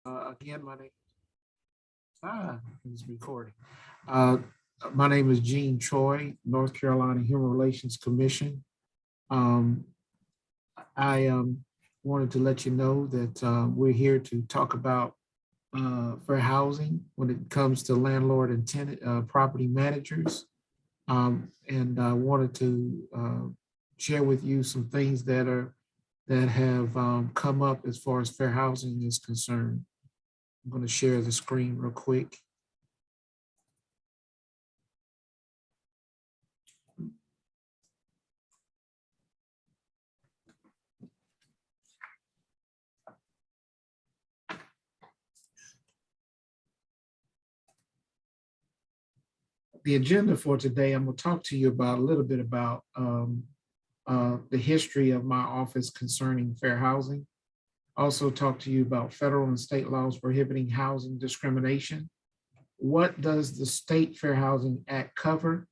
Again, my name is recording. Uh, my name is Gene Choi, North Carolina Human Relations Commission. Um, I wanted to let you know that we're here to talk about fair housing when it comes to landlord and tenant property managers. And I wanted to share with you some things that have come up as far as fair housing is concerned. I'm going to share the screen real quick. The agenda for today, I'm going to talk to you about a little bit about the history of my office concerning fair housing. Also talk to you about federal and state laws prohibiting housing discrimination. What does the State Fair Housing Act cover?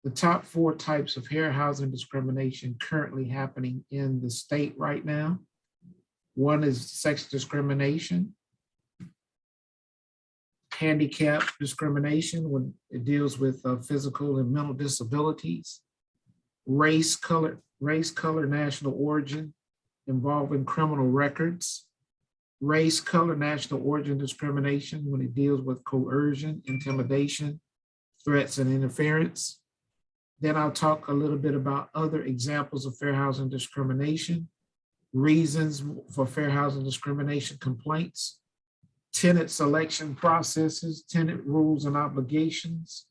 The top 4 types of fair housing discrimination currently happening in the state right now. One is sex discrimination, handicap discrimination when it deals with physical and mental disabilities, race, color, national origin involving criminal records, race, color, national origin discrimination when it deals with coercion, intimidation, threats, and interference. Then I'll talk a little bit about other examples of fair housing discrimination, reasons for fair housing discrimination complaints, tenant selection processes, tenant rules and obligations,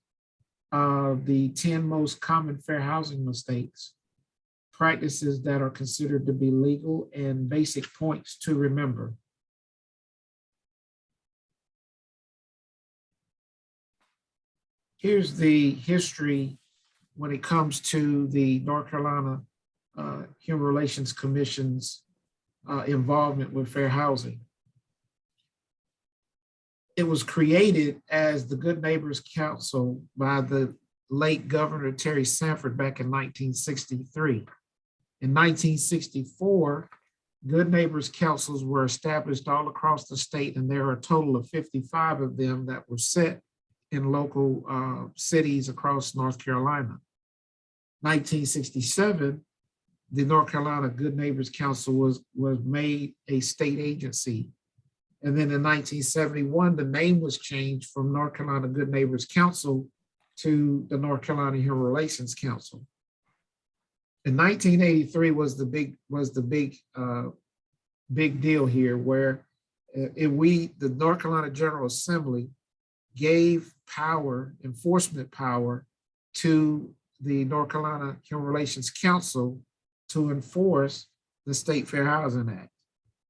the 10 most common fair housing mistakes, practices that are considered to be legal, and basic points to remember. Here's the history when it comes to the North Carolina Human Relations Commission's involvement with fair housing. It was created as the Good Neighbors Council by the late Governor Terry Sanford back in 1963. In 1964, Good Neighbors Councils were established all across the state, and there are a total of 55 of them that were set in local cities across North Carolina. 1967, the North Carolina Good Neighbors Council was made a state agency. And then in 1971, the name was changed from North Carolina Good Neighbors Council to the North Carolina Human Relations Council. In 1983 was the big deal here, where the North Carolina General Assembly gave enforcement power to the North Carolina Human Relations Council to enforce the State Fair Housing Act.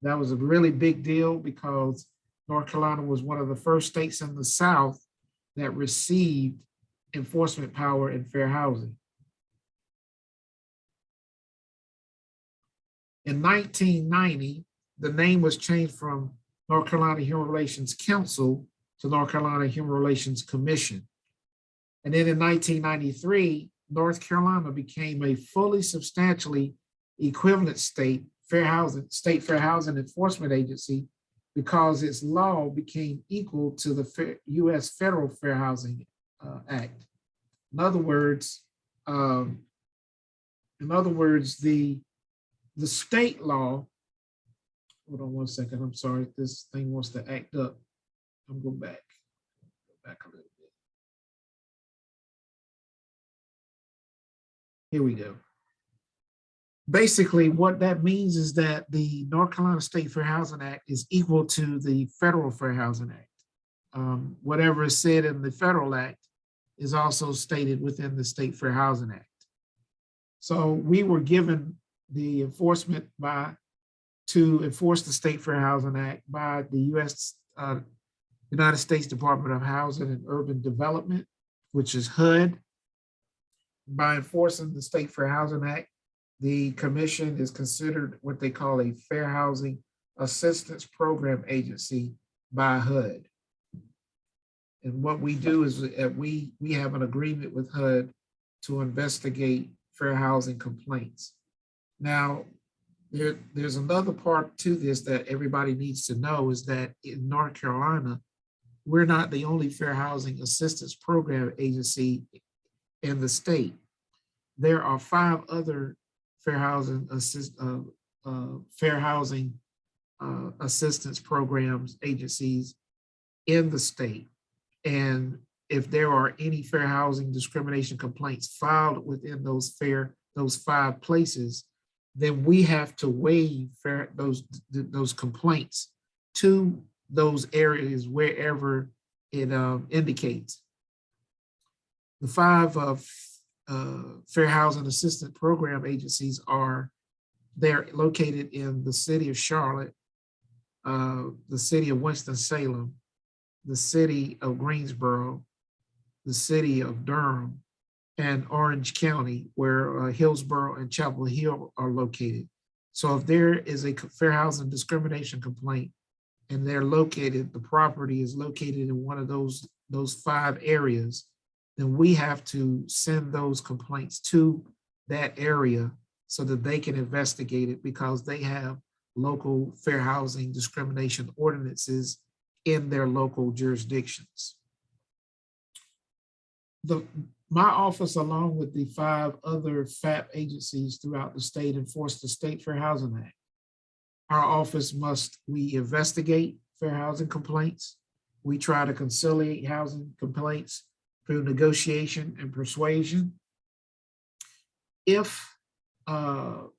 That was a really big deal because North Carolina was one of the first states in the South that received enforcement power in fair housing. In 1990, the name was changed from North Carolina Human Relations Council to North Carolina Human Relations Commission. And then in 1993, North Carolina became a fully substantially equivalent state fair housing enforcement agency because its law became equal to the U.S. Federal Fair Housing Act. In other words, the state law. Hold on one second. I'm sorry. This thing wants to act up. I'm going back. Go back a little bit. Here we go. Basically, what that means is that the North Carolina State Fair Housing Act is equal to the Federal Fair Housing Act. Whatever is said in the Federal Act is also stated within the State Fair Housing Act. So we were given the enforcement to enforce the State Fair Housing Act by the United States Department of Housing and Urban Development, which is HUD. By enforcing the State Fair Housing Act, the commission is considered what they call a Fair Housing Assistance Program Agency by HUD. And what we do is we have an agreement with HUD to investigate fair housing complaints. Now, There's another part to this that everybody needs to know is that in North Carolina, we're not the only fair housing assistance program agency in the state. There are 5 other fair housing assistance programs agencies in the state. And if there are any fair housing discrimination complaints filed within those 5 places, then we have to waive those complaints to those areas wherever it indicates. The 5 fair housing assistance program agencies they're located in the city of Charlotte, the city of Winston-Salem, the city of Greensboro, the city of Durham, and Orange County, where Hillsborough and Chapel Hill are located. So if there is a fair housing discrimination complaint and the property is located in one of those 5 areas, then we have to send those complaints to that area so that they can investigate it, because they have local fair housing discrimination ordinances in their local jurisdictions. My office, along with the 5 other FAP agencies throughout the state, enforce the State Fair Housing Act. Our office we investigate fair housing complaints. We try to conciliate housing complaints through negotiation and persuasion. If the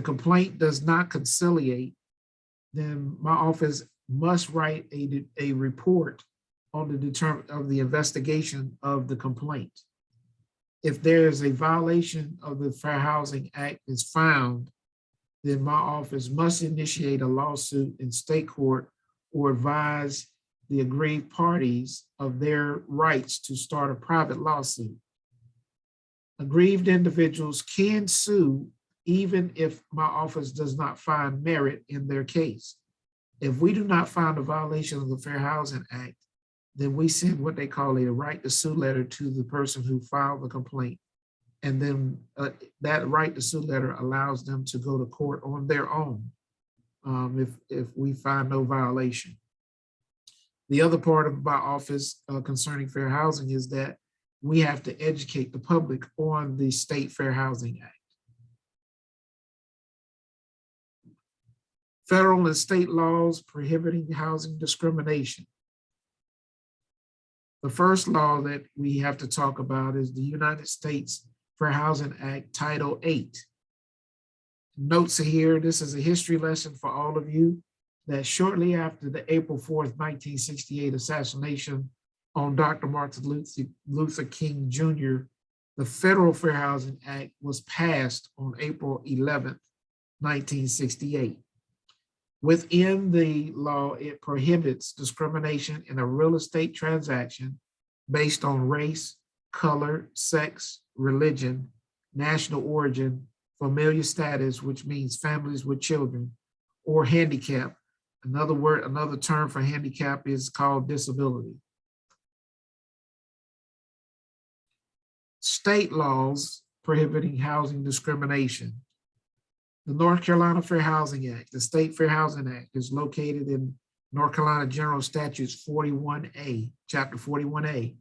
complaint does not conciliate, then my office must write a report on the investigation of the complaint. If there is a violation of the Fair Housing Act is found, then my office must initiate a lawsuit in state court or advise the aggrieved parties of their rights to start a private lawsuit. Aggrieved individuals can sue even if my office does not find merit in their case. If we do not find a violation of the Fair Housing Act, then we send what they call a right to sue letter to the person who filed the complaint. And then that right to sue letter allows them to go to court on their own if we find no violation. The other part of my office concerning fair housing is that we have to educate the public on the State Fair Housing Act. Federal and state laws prohibiting housing discrimination. The first law that we have to talk about is the United States Fair Housing Act, Title 8. Notes here, this is a history lesson for all of you, that shortly after the April 4th, 1968 assassination on Dr. Martin Luther King Jr., the Federal Fair Housing Act was passed on April 11th, 1968. Within the law, it prohibits discrimination in a real estate transaction based on race, color, sex, religion, national origin, familial status, which means families with children, or handicap. Another term for handicap is called disability. State laws prohibiting housing discrimination. The North Carolina Fair Housing Act, the State Fair Housing Act, is located in North Carolina General Statutes 41A, Chapter 41A.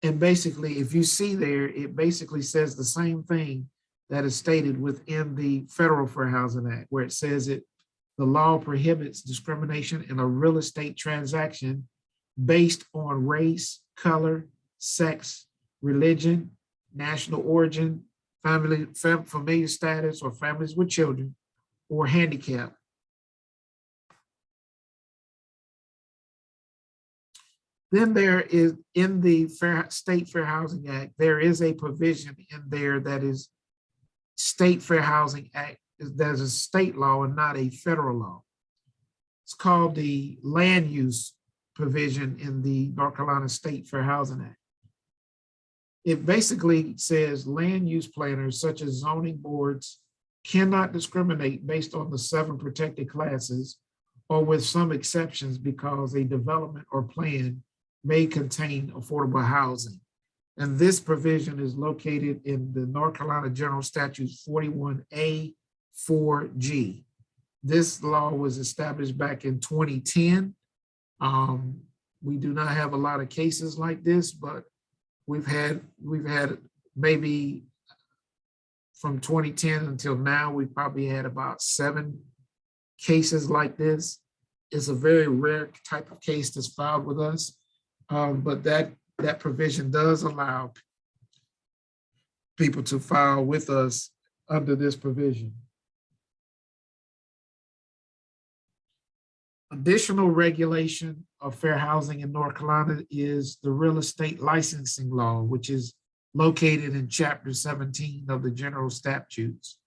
And basically, if you see there, it basically says the same thing that is stated within the Federal Fair Housing Act, where it says the law prohibits discrimination in a real estate transaction based on race, color, sex, religion, national origin, familial status, or families with children, or handicap. Then there is, in the State Fair Housing Act, there is a provision in there that is State Fair Housing Act. There's a state law and not a federal law. It's called the land use provision in the North Carolina State Fair Housing Act. It basically says land use planners such as zoning boards cannot discriminate based on the 7 protected classes, or with some exceptions because a development or plan may contain affordable housing. And this provision is located in the North Carolina General Statutes 41A, 4G. This law was established back in 2010. We do not have a lot of cases like this, but we've had maybe from 2010 until now, we've probably had about 7 cases like this. It's a very rare type of case that's filed with us, but that provision does allow people to file with us under this provision. Additional regulation of fair housing in North Carolina is the real estate licensing law, which is located in Chapter 17 of the General Statutes.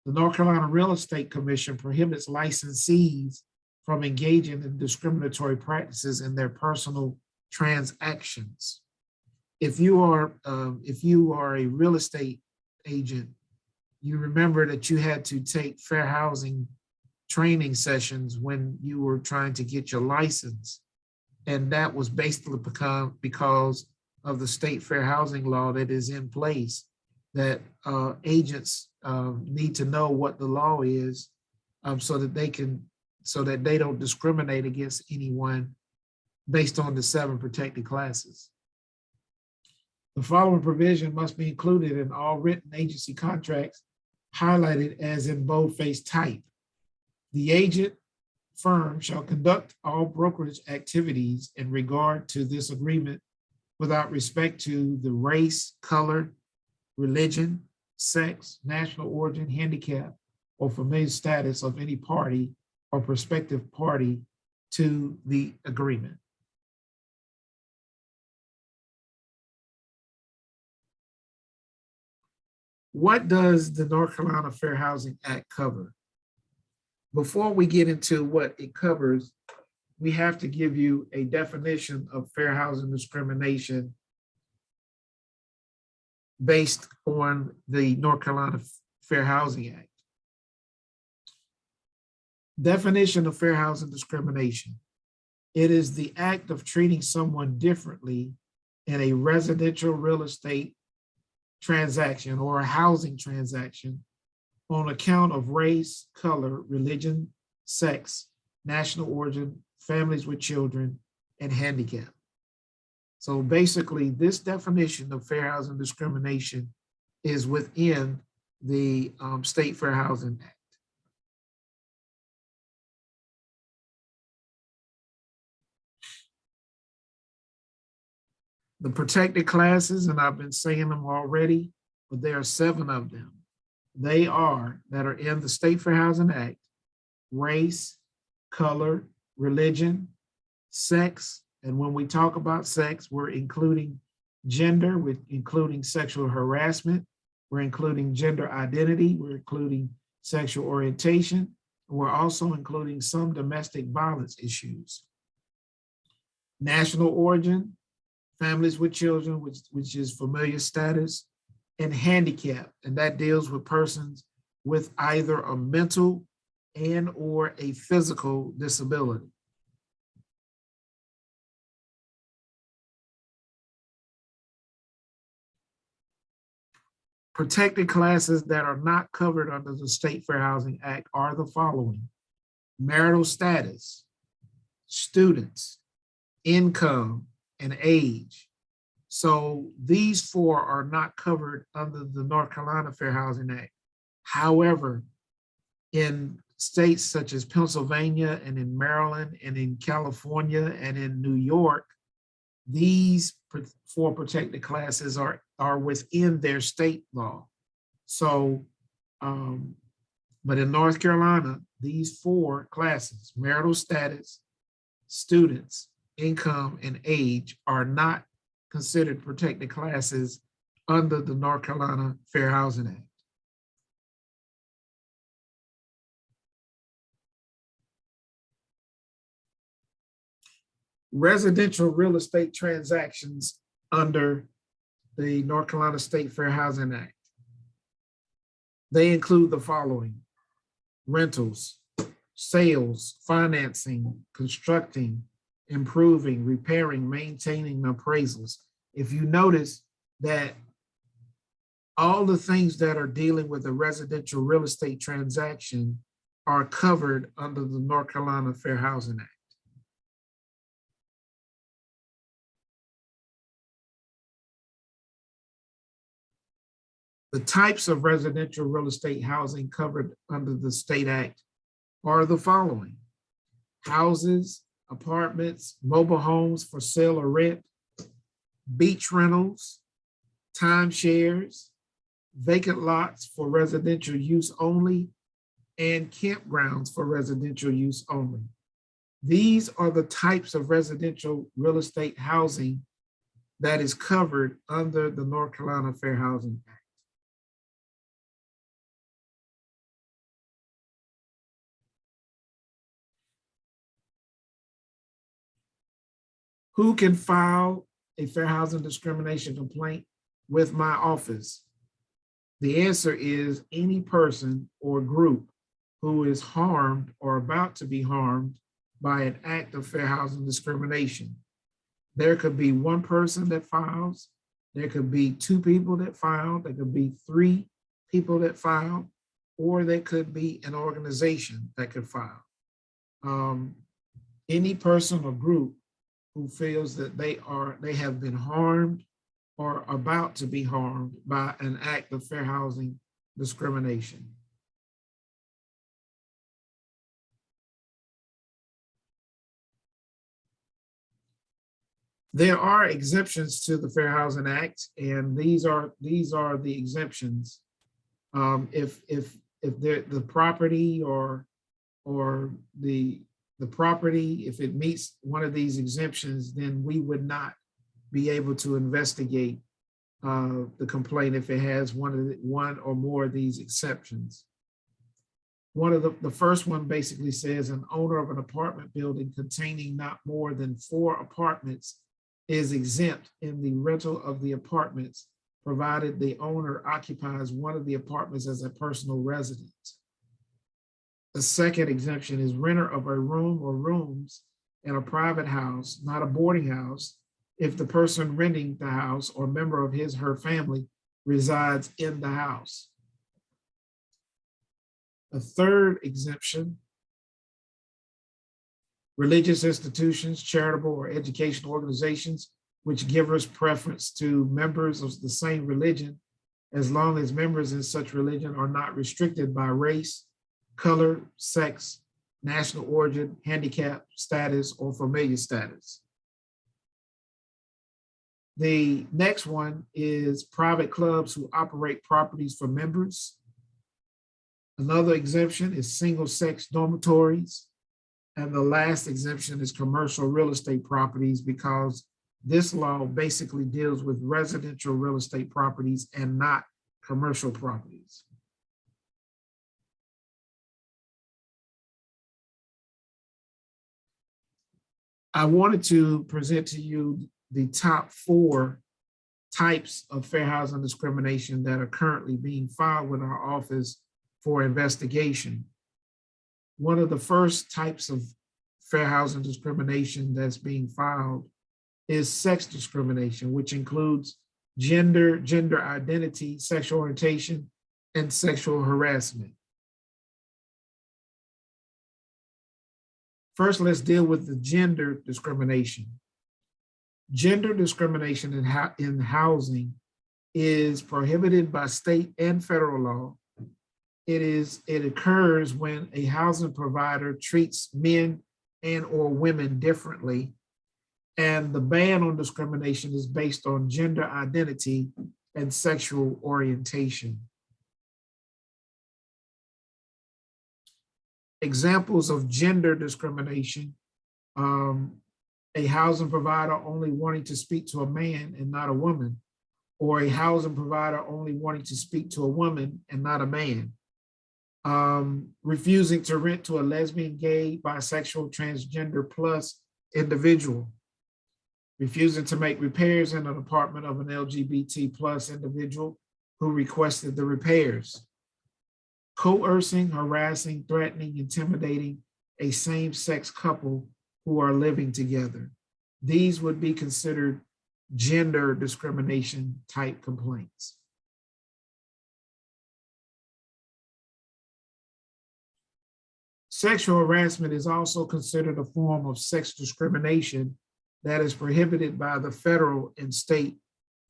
The North Carolina Real Estate Commission prohibits licensees from engaging in discriminatory practices in their personal transactions. If you are a real estate agent, you remember that you had to take fair housing training sessions when you were trying to get your license. And that was basically because of the state fair housing law that is in place, that agents need to know what the law is, so that they don't discriminate against anyone based on the 7 protected classes. The following provision must be included in all written agency contracts highlighted as in boldface type. The agent firm shall conduct all brokerage activities in regard to this agreement without respect to the race, color, religion, sex, national origin, handicap, or familial status of any party or prospective party to the agreement. What does the North Carolina Fair Housing Act cover? Before we get into what it covers, we have to give you a definition of fair housing discrimination based on the North Carolina Fair Housing Act. Definition of fair housing discrimination. It is the act of treating someone differently in a residential real estate transaction or a housing transaction on account of race, color, religion, sex, national origin, families with children, and handicap. So basically, this definition of fair housing discrimination is within the State Fair Housing Act. The protected classes, and I've been saying them already, but there are 7 of them. They are, that are in the State Fair Housing Act: race, color, religion, sex, and when we talk about sex, we're including gender, we're including sexual harassment, we're including gender identity, we're including sexual orientation, and we're also including some domestic violence issues. National origin, families with children, which is familiar status, and handicap, and that deals with persons with either a mental and or a physical disability. Protected classes that are not covered under the State Fair Housing Act are the following: marital status, students, income, and age. So these 4 are not covered under the North Carolina Fair Housing Act. However, in states such as Pennsylvania and in Maryland and in California and in New York, these 4 protected classes are within their state law. So, but in North Carolina, these 4 classes, marital status, students, income, and age, are not considered protected classes under the North Carolina Fair Housing Act. Residential real estate transactions under the North Carolina State Fair Housing Act. They include the following: rentals, sales, financing, constructing, improving, repairing, maintaining, appraisals. If you notice that All the things that are dealing with a residential real estate transaction are covered under the North Carolina Fair Housing Act. The types of residential real estate housing covered under the state act are the following: houses, apartments, mobile homes for sale or rent, beach rentals, timeshares, vacant lots for residential use only, and campgrounds for residential use only. These are the types of residential real estate housing that is covered under the North Carolina Fair Housing Act. Who can file a fair housing discrimination complaint with my office? The answer is any person or group who is harmed or about to be harmed by an act of fair housing discrimination. There could be one person that files, there could be two people that file, there could be three people that file, or there could be an organization that could file. Any person or group who feels that they have been harmed or about to be harmed by an act of fair housing discrimination. There are exemptions to the Fair Housing Act, and these are the exemptions. If the property or the property, if it meets one of these exemptions, then we would not be able to investigate the complaint if it has one or more of these exceptions. One of the first one basically says an owner of an apartment building containing not more than 4 apartments is exempt in the rental of the apartments, provided the owner occupies one of the apartments as a personal residence. The second exemption is renter of a room or rooms in a private house, not a boarding house, if the person renting the house or member of his or her family resides in the house. A third exemption: religious institutions, charitable or educational organizations, which givers preference to members of the same religion, as long as members in such religion are not restricted by race, color, sex, national origin, handicap status, or familiar status. The next one is private clubs who operate properties for members. Another exemption is single-sex dormitories. And the last exemption is commercial real estate properties, because this law basically deals with residential real estate properties and not commercial properties. I wanted to present to you the top 4 types of fair housing discrimination that are currently being filed with our office for investigation. One of the first types of fair housing discrimination that's being filed is sex discrimination, which includes gender, gender identity, sexual orientation, and sexual harassment. First, let's deal with the gender discrimination. Gender discrimination in housing is prohibited by state and federal law. It occurs when a housing provider treats men and or women differently. And the ban on discrimination is based on gender identity and sexual orientation. Examples of gender discrimination: a housing provider only wanting to speak to a man and not a woman, or a housing provider only wanting to speak to a woman and not a man. Refusing to rent to a lesbian, gay, bisexual, transgender plus individual. Refusing to make repairs in an apartment of an LGBT plus individual who requested the repairs. Coercing, harassing, threatening, intimidating a same-sex couple who are living together. These would be considered gender discrimination type complaints. Sexual harassment is also considered a form of sex discrimination that is prohibited by the federal and state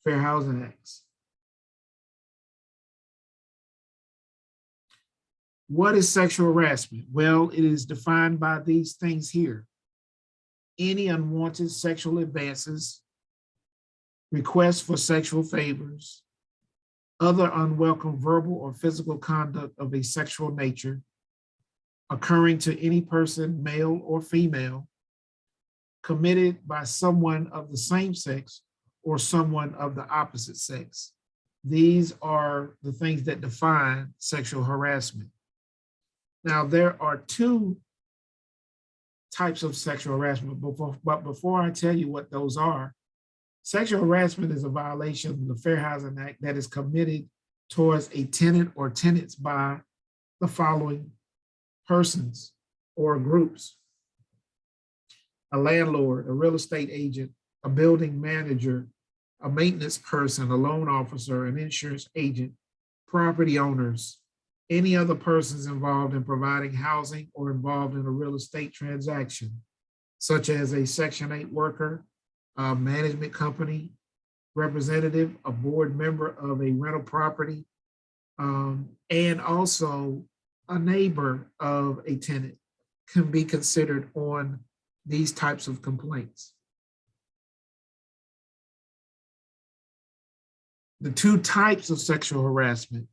Fair Housing Acts. What is sexual harassment? Well, it is defined by these things here. Any unwanted sexual advances, requests for sexual favors, other unwelcome verbal or physical conduct of a sexual nature occurring to any person, male or female, committed by someone of the same sex or someone of the opposite sex. These are the things that define sexual harassment. Now, there are two types of sexual harassment, but before I tell you what those are, sexual harassment is a violation of the Fair Housing Act that is committed towards a tenant or tenants by the following persons or groups: a landlord, a real estate agent, a building manager, a maintenance person, a loan officer, an insurance agent, property owners, any other persons involved in providing housing or involved in a real estate transaction, such as a Section 8 worker, a management company representative, a board member of a rental property, and also a neighbor of a tenant can be considered on these types of complaints. The two types of sexual harassment,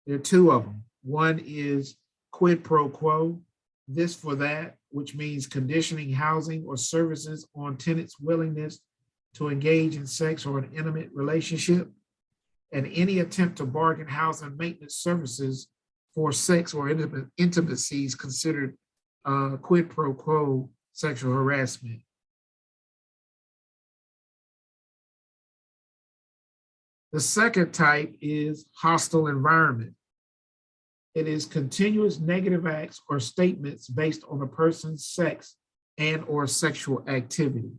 there are two of them. One is quid pro quo, this for that, which means conditioning housing or services on tenants' willingness to engage in sex or an intimate relationship, and any attempt to bargain housing maintenance services for sex or intimacies considered quid pro quo sexual harassment. The second type is hostile environment. It is continuous negative acts or statements based on a person's sex and or sexual activity.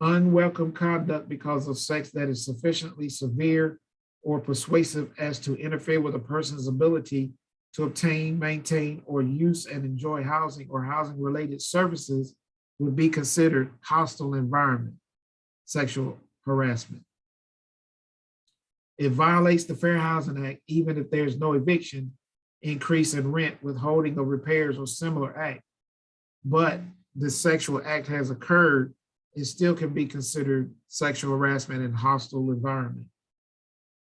Unwelcome conduct because of sex that is sufficiently severe or persuasive as to interfere with a person's ability to obtain, maintain, or use and enjoy housing or housing-related services would be considered hostile environment sexual harassment. It violates the Fair Housing Act, even if there's no eviction, increase in rent, withholding of repairs, or similar act. But the sexual act has occurred, it still can be considered sexual harassment in hostile environment.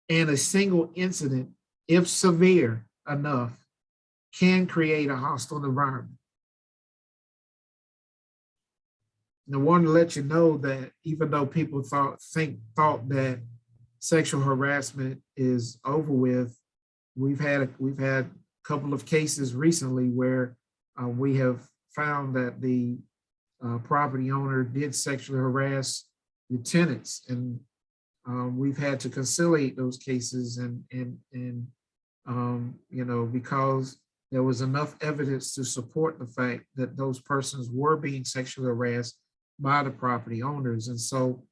And a single incident, if severe enough, can create a hostile environment. And I want to let you know that even though people thought that sexual harassment is over with, we've had a couple of cases recently where we have found that the property owner did sexually harass the tenants, and we've had to conciliate those cases, and you know, because there was enough evidence to support the fact that those persons were being sexually harassed by the property owners. And so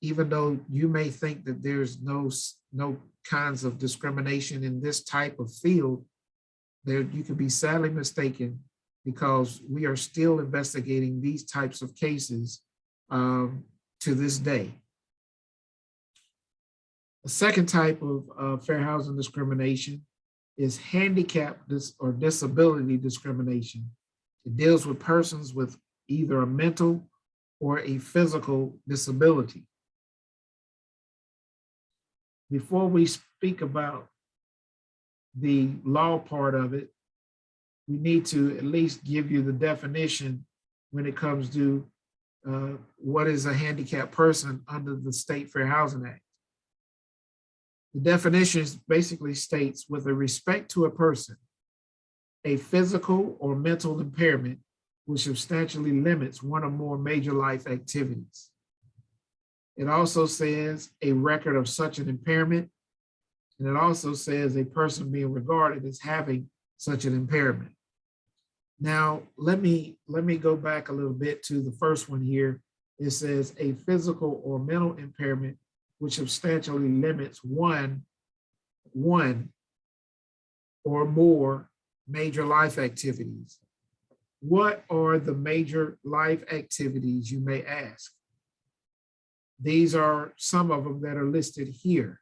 even though you may think that there's no kinds of discrimination in this type of field, there you could be sadly mistaken, because we are still investigating these types of cases to this day. The second type of fair housing discrimination is handicap or disability discrimination. It deals with persons with either a mental or a physical disability. Before we speak about the law part of it, we need to at least give you the definition when it comes to what is a handicapped person under the State Fair Housing Act. The definition basically states, with respect to a person, a physical or mental impairment which substantially limits one or more major life activities. It also says a record of such an impairment, and it also says a person being regarded as having such an impairment. Now, let me go back a little bit to the first one here. It says a physical or mental impairment which substantially limits one or more major life activities. What are the major life activities, you may ask? These are some of them that are listed here.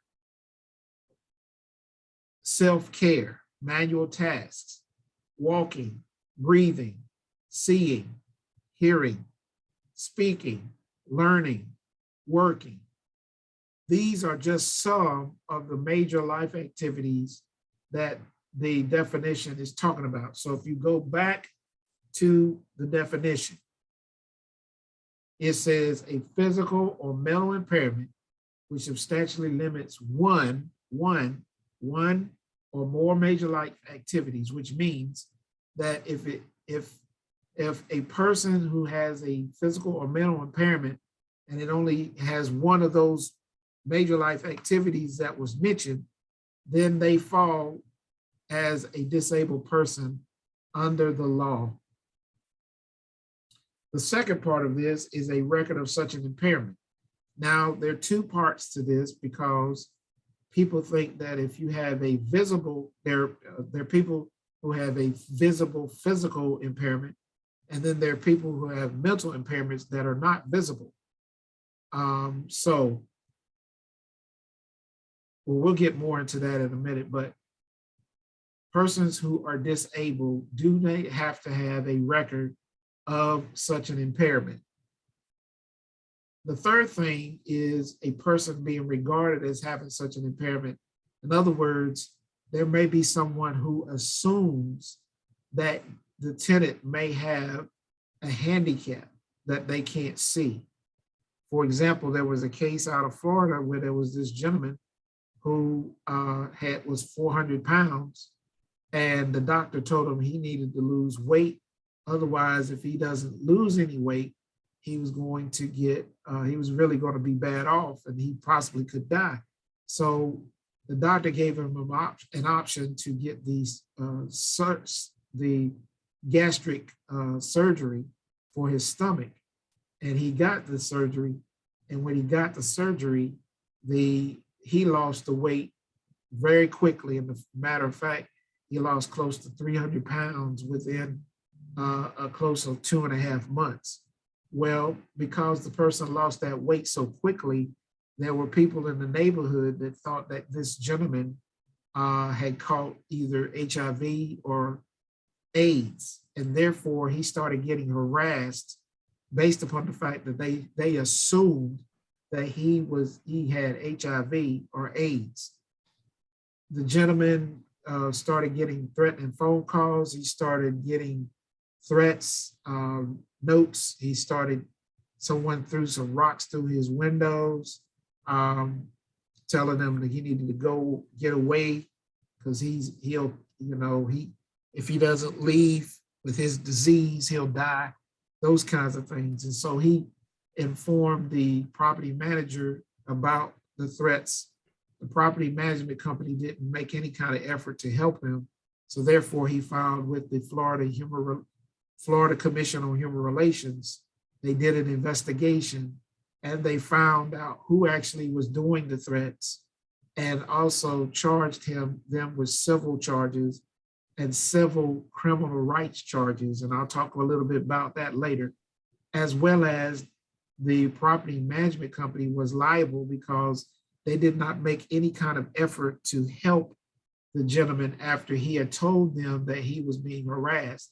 Self-care, manual tasks, walking, breathing, seeing, hearing, speaking, learning, working. These are just some of the major life activities that the definition is talking about. So if you go back to the definition, it says a physical or mental impairment which substantially limits one or more major life activities, which means that if a person who has a physical or mental impairment and it only has one of those major life activities that was mentioned, then they fall as a disabled person under the law. The second part of this is a record of such an impairment. Now, there are two parts to this because people think that if you have a visible, there are people who have a visible physical impairment, and then there are people who have mental impairments that are not visible. So we'll get more into that in a minute, but persons who are disabled do they have to have a record of such an impairment. The third thing is a person being regarded as having such an impairment. In other words, there may be someone who assumes that the tenant may have a handicap that they can't see. For example, there was a case out of Florida where there was this gentleman who was 400 pounds, and the doctor told him he needed to lose weight. Otherwise, if he doesn't lose any weight, he was going to get, he was really going to be bad off and he possibly could die. So the doctor gave him an option to get the gastric surgery for his stomach. And he got the surgery. And when he got the surgery, he lost the weight very quickly. And as a matter of fact, he lost close to 300 pounds within a close of 2.5 months. Well, because the person lost that weight so quickly, there were people in the neighborhood that thought that this gentleman had caught either HIV or AIDS, and therefore he started getting harassed based upon the fact that they assumed that he had HIV or AIDS. The gentleman started getting threatening phone calls. He started getting threats, notes. Someone threw some rocks through his windows, telling him that he needed to go get away because if he doesn't leave with his disease, he'll die, those kinds of things. And so he informed the property manager about the threats. The property management company didn't make any kind of effort to help him. So therefore he filed with the Florida Commission on Human Relations. They did an investigation and they found out who actually was doing the threats and also charged them with civil charges and civil criminal rights charges. And I'll talk a little bit about that later, as well as the property management company was liable because they did not make any kind of effort to help the gentleman after he had told them that he was being harassed.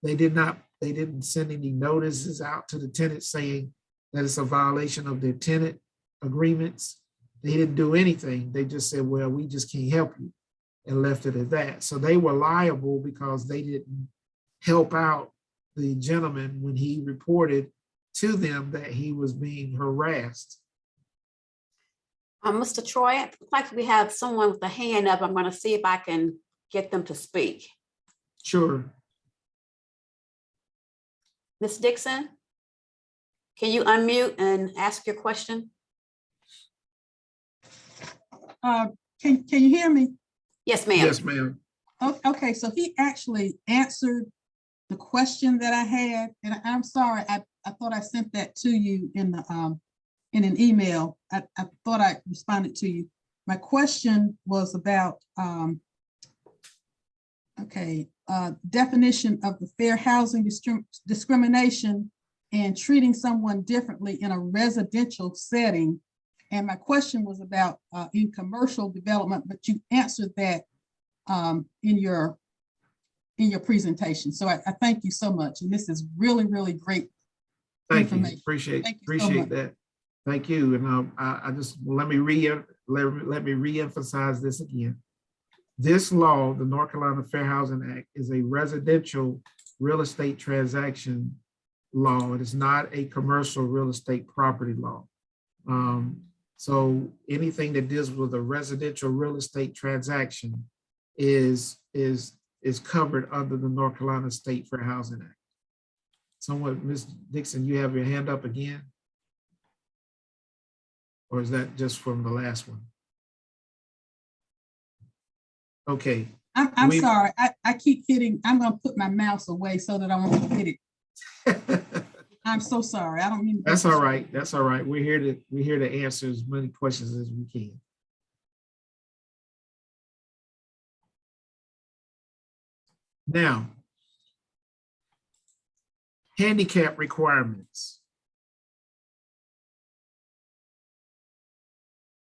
They didn't send any notices out to the tenant saying that it's a violation of their tenant agreements. They didn't do anything. They just said, well, we just can't help you, and left it at that. So they were liable because they didn't help out the gentleman when he reported to them that he was being harassed. Mr. Troy, it looks like we have someone with a hand up. I'm going to see if I can get them to speak. Sure. Ms. Dixon, can you unmute and ask your question? Can you hear me? Yes, ma'am. Yes, ma'am. Okay, so he actually answered the question that I had, and I'm sorry, I thought I sent that to you in an email. I thought I responded to you. My question was about Okay, definition of the fair housing discrimination and treating someone differently in a residential setting. And my question was about in commercial development, but you answered that in your presentation. So I thank you so much. And this is really, really great Thank you. information. Appreciate Thank you so much. that. Thank you. And I just let me reemphasize this again. This law, the North Carolina Fair Housing Act, is a residential real estate transaction law. It is not a commercial real estate property law. So anything that deals with a residential real estate transaction is covered under the North Carolina State Fair Housing Act. Someone, Ms. Dixon, you have your hand up again? Or is that just from the last one? Okay. I'm sorry. I keep hitting. I'm going to put my mouse away so that I won't hit it. I'm so sorry. I don't mean. That's all right. That's all right. We're here to answer as many questions as we can. Now, handicap requirements.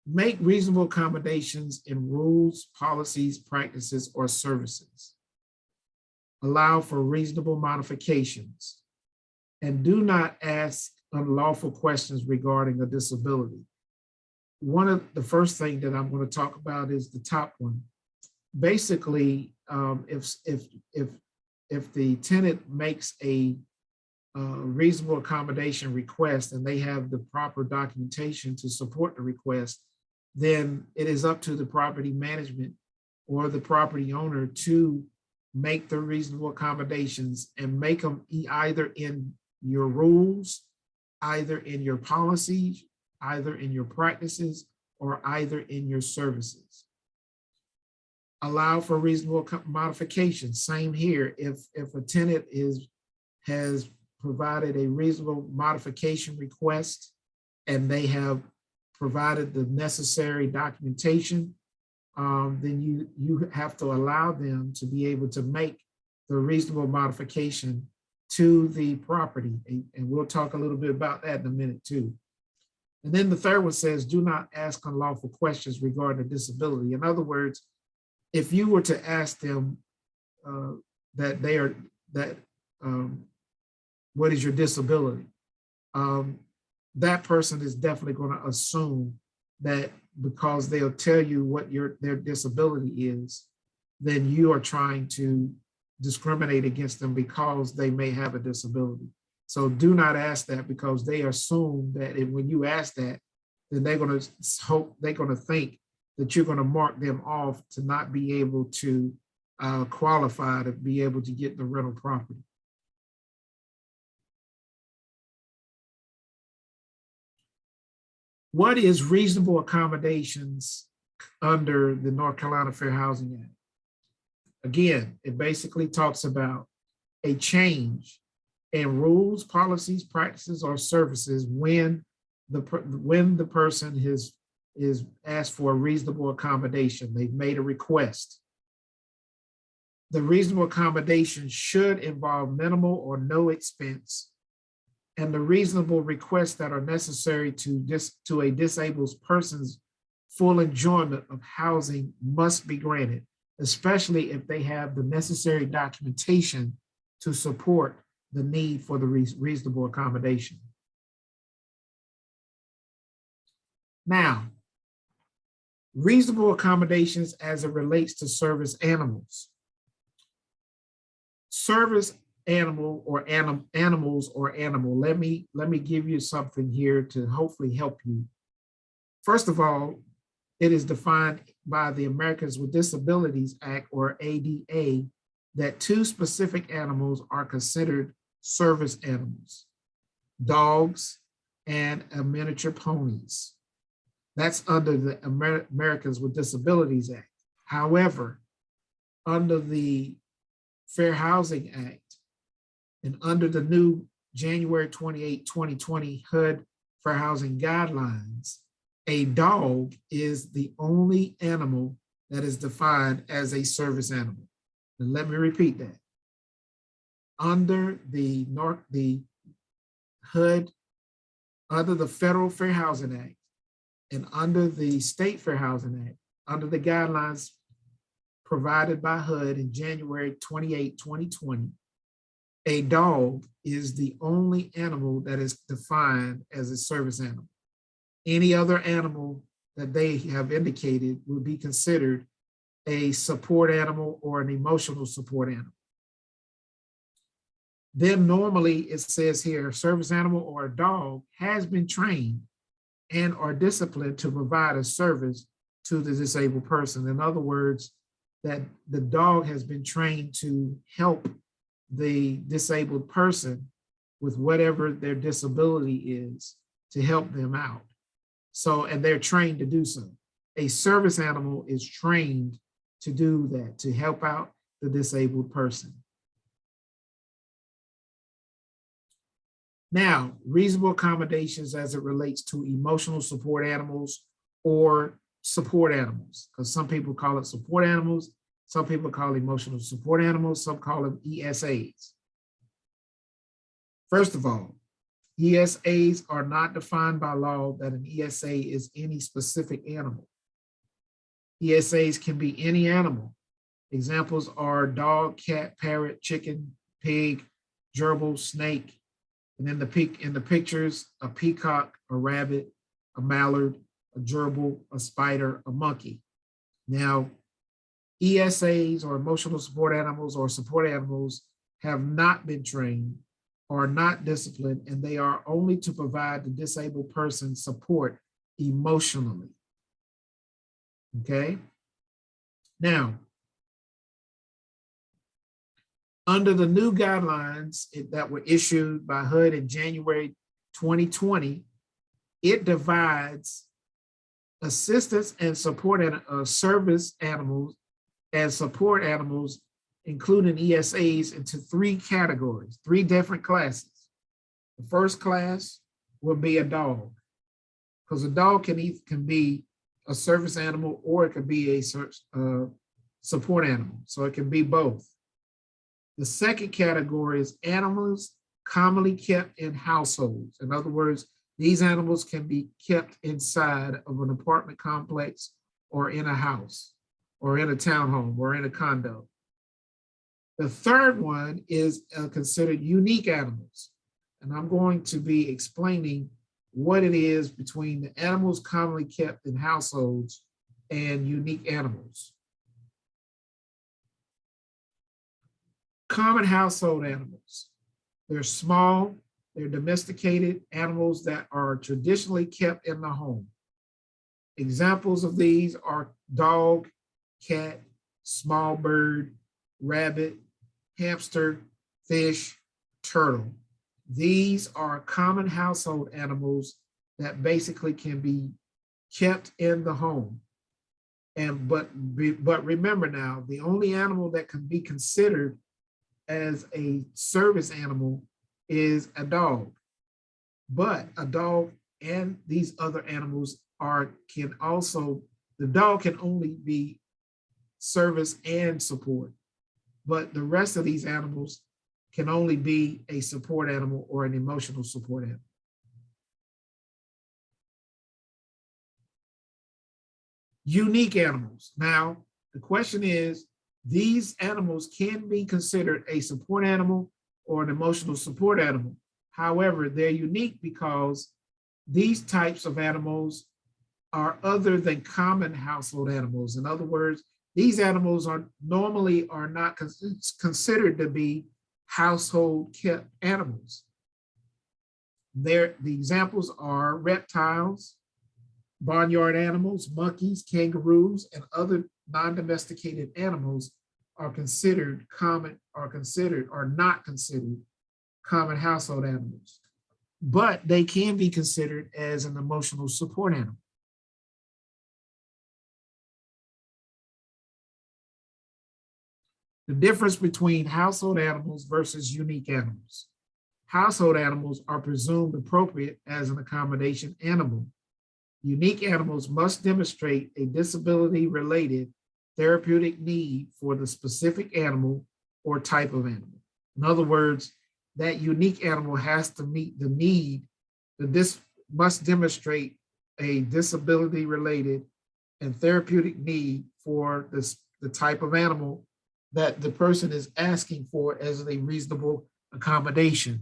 Make reasonable accommodations in rules, policies, practices, or services. Allow for reasonable modifications. And do not ask unlawful questions regarding a disability. One of the first thing that I'm going to talk about is the top one. Basically, if the tenant makes a reasonable accommodation request and they have the proper documentation to support the request, then it is up to the property management or the property owner to make the reasonable accommodations and make them either in your rules, either in your policies, either in your practices, or either in your services. Allow for reasonable modifications. Same here. If a tenant has provided a reasonable modification request and they have provided the necessary documentation, then you have to allow them to be able to make the reasonable modification to the property. And we'll talk a little bit about that in a minute too. And then the third one says, do not ask unlawful questions regarding a disability. In other words, if you were to ask them what is your disability? That person is definitely going to assume that because they'll tell you what their disability is, then you are trying to discriminate against them because they may have a disability. So do not ask that, because they assume that when you ask that, then they're going to think that you're going to mark them off to not be able to qualify to be able to get the rental property. What is reasonable accommodations under the North Carolina Fair Housing Act? Again, it basically talks about a change in rules, policies, practices, or services when the person is asked for a reasonable accommodation. They've made a request. The reasonable accommodation should involve minimal or no expense, and the reasonable requests that are necessary to a disabled person's full enjoyment of housing must be granted, especially if they have the necessary documentation to support the need for the reasonable accommodation. Now, reasonable accommodations as it relates to service animals. Service animal or animals or animal. Let me give you something here to hopefully help you. First of all, it is defined by the Americans with Disabilities Act, or ADA, that two specific animals are considered service animals: dogs and miniature ponies. That's under the Americans with Disabilities Act. However, under the Fair Housing Act and under the new January 28, 2020 HUD Fair Housing Guidelines, a dog is the only animal that is defined as a service animal. And let me repeat that. Under the HUD, under the Federal Fair Housing Act, and under the State Fair Housing Act, under the guidelines provided by HUD in January 28, 2020, a dog is the only animal that is defined as a service animal. Any other animal that they have indicated would be considered a support animal or an emotional support animal. Then normally it says here, a service animal or a dog has been trained and are disciplined to provide a service to the disabled person. In other words, that the dog has been trained to help the disabled person with whatever their disability is to help them out. So, and they're trained to do so. A service animal is trained to do that, to help out the disabled person. Now, reasonable accommodations as it relates to emotional support animals or support animals, because some people call it support animals, some people call emotional support animals, some call them ESAs. First of all, ESAs are not defined by law that an ESA is any specific animal. ESAs can be any animal. Examples are dog, cat, parrot, chicken, pig, gerbil, snake, and in the pictures, a peacock, a rabbit, a mallard, a gerbil, a spider, a monkey. Now, ESAs or emotional support animals or support animals have not been trained, are not disciplined, and they are only to provide the disabled person support emotionally. Okay? Now, under the new guidelines that were issued by HUD in January 2020, it divides assistance and support service animals and support animals, including ESAs, into three categories, three different classes. The first class will be a dog, because a dog can be a service animal or it could be a support animal, so it can be both. The second category is animals commonly kept in households. In other words, these animals can be kept inside of an apartment complex or in a house or in a townhome or in a condo. The third one is considered unique animals. And I'm going to be explaining what it is between the animals commonly kept in households and unique animals. Common household animals. They're small, they're domesticated animals that are traditionally kept in the home. Examples of these are dog, cat, small bird, rabbit, hamster, fish, turtle. These are common household animals that basically can be kept in the home. But remember now, the only animal that can be considered as a service animal is a dog. But a dog and these other animals the dog can only be service and support, but the rest of these animals can only be a support animal or an emotional support animal. Unique animals. Now, the question is, these animals can be considered a support animal or an emotional support animal. However, they're unique because these types of animals are other than common household animals. In other words, these animals are not considered to be household kept animals. The examples are reptiles, barnyard animals, monkeys, kangaroos, and other non-domesticated animals are not considered common household animals, but they can be considered as an emotional support animal. The difference between household animals versus unique animals. Household animals are presumed appropriate as an accommodation animal. Unique animals must demonstrate a disability related therapeutic need for the specific animal or type of animal. In other words, that unique animal has to meet the need, that this must demonstrate a disability-related and therapeutic need for the type of animal that the person is asking for as a reasonable accommodation.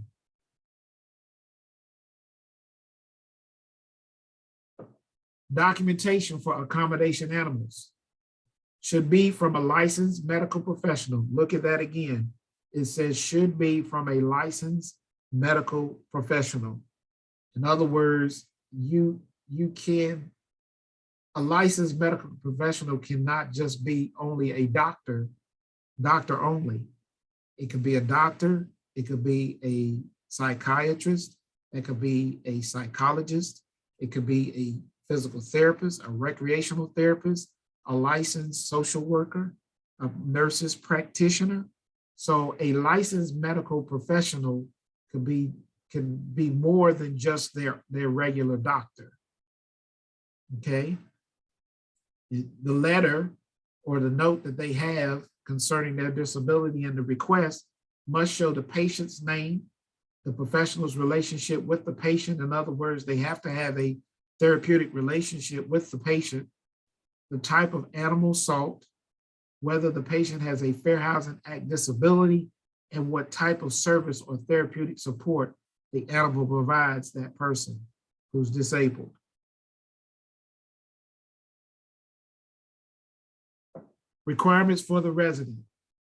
Documentation for accommodation animals should be from a licensed medical professional. Look at that again. It says should be from a licensed medical professional. In other words, a licensed medical professional cannot just be only a doctor only. It could be a doctor, it could be a psychiatrist, it could be a psychologist, it could be a physical therapist, a recreational therapist, a licensed social worker, a nurse's practitioner. So a licensed medical professional can be more than just their regular doctor. Okay. The letter or the note that they have concerning their disability and the request must show the patient's name, the professional's relationship with the patient. In other words, they have to have a therapeutic relationship with the patient, the type of animal sought, whether the patient has a Fair Housing Act disability, and what type of service or therapeutic support the animal provides that person who's disabled. Requirements for the resident.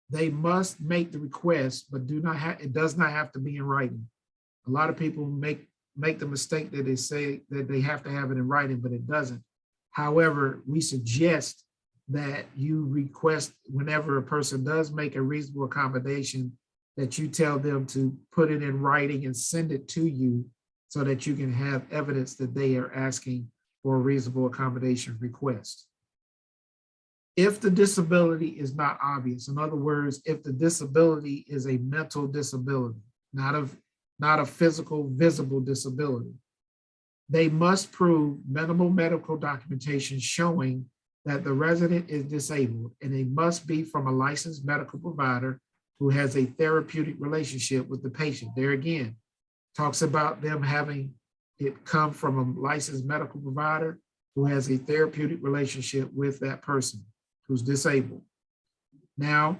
They must make the request, but it does not have to be in writing. A lot of people make the mistake that they say that they have to have it in writing, but it doesn't. However, we suggest that you request whenever a person does make a reasonable accommodation, that you tell them to put it in writing and send it to you so that you can have evidence that they are asking for a reasonable accommodation request. If the disability is not obvious, in other words, if the disability is a mental disability, not a physical visible disability, they must prove minimal medical documentation showing that the resident is disabled, and they must be from a licensed medical provider who has a therapeutic relationship with the patient. There again, talks about them having it come from a licensed medical provider who has a therapeutic relationship with that person who's disabled. Now,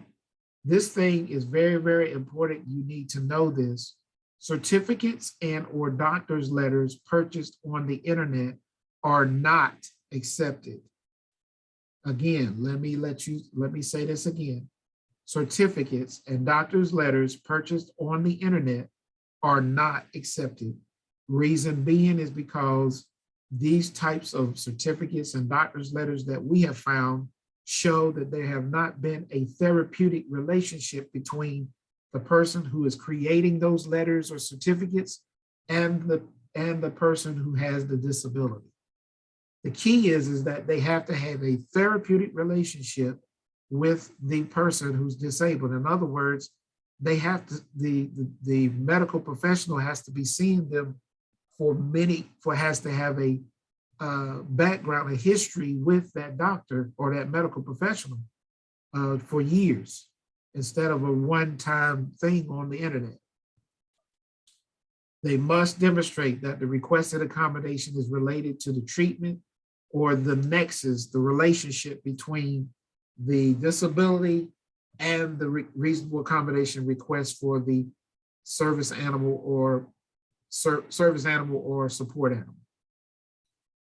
this thing is very, very important. You need to know this. Certificates and or doctor's letters purchased on the internet are not accepted. Again, let me say this again. Certificates and doctor's letters purchased on the internet are not accepted. Reason being is because these types of certificates and doctor's letters that we have found show that there have not been a therapeutic relationship between the person who is creating those letters or certificates and the person who has the disability. The key is that they have to have a therapeutic relationship with the person who's disabled. In other words, they have to, the medical professional has to be seeing them has to have a background, a history with that doctor or that medical professional for years, instead of a one-time thing on the internet. They must demonstrate that the requested accommodation is related to the treatment or the nexus, the relationship between the disability and the reasonable accommodation request for the service animal or support animal.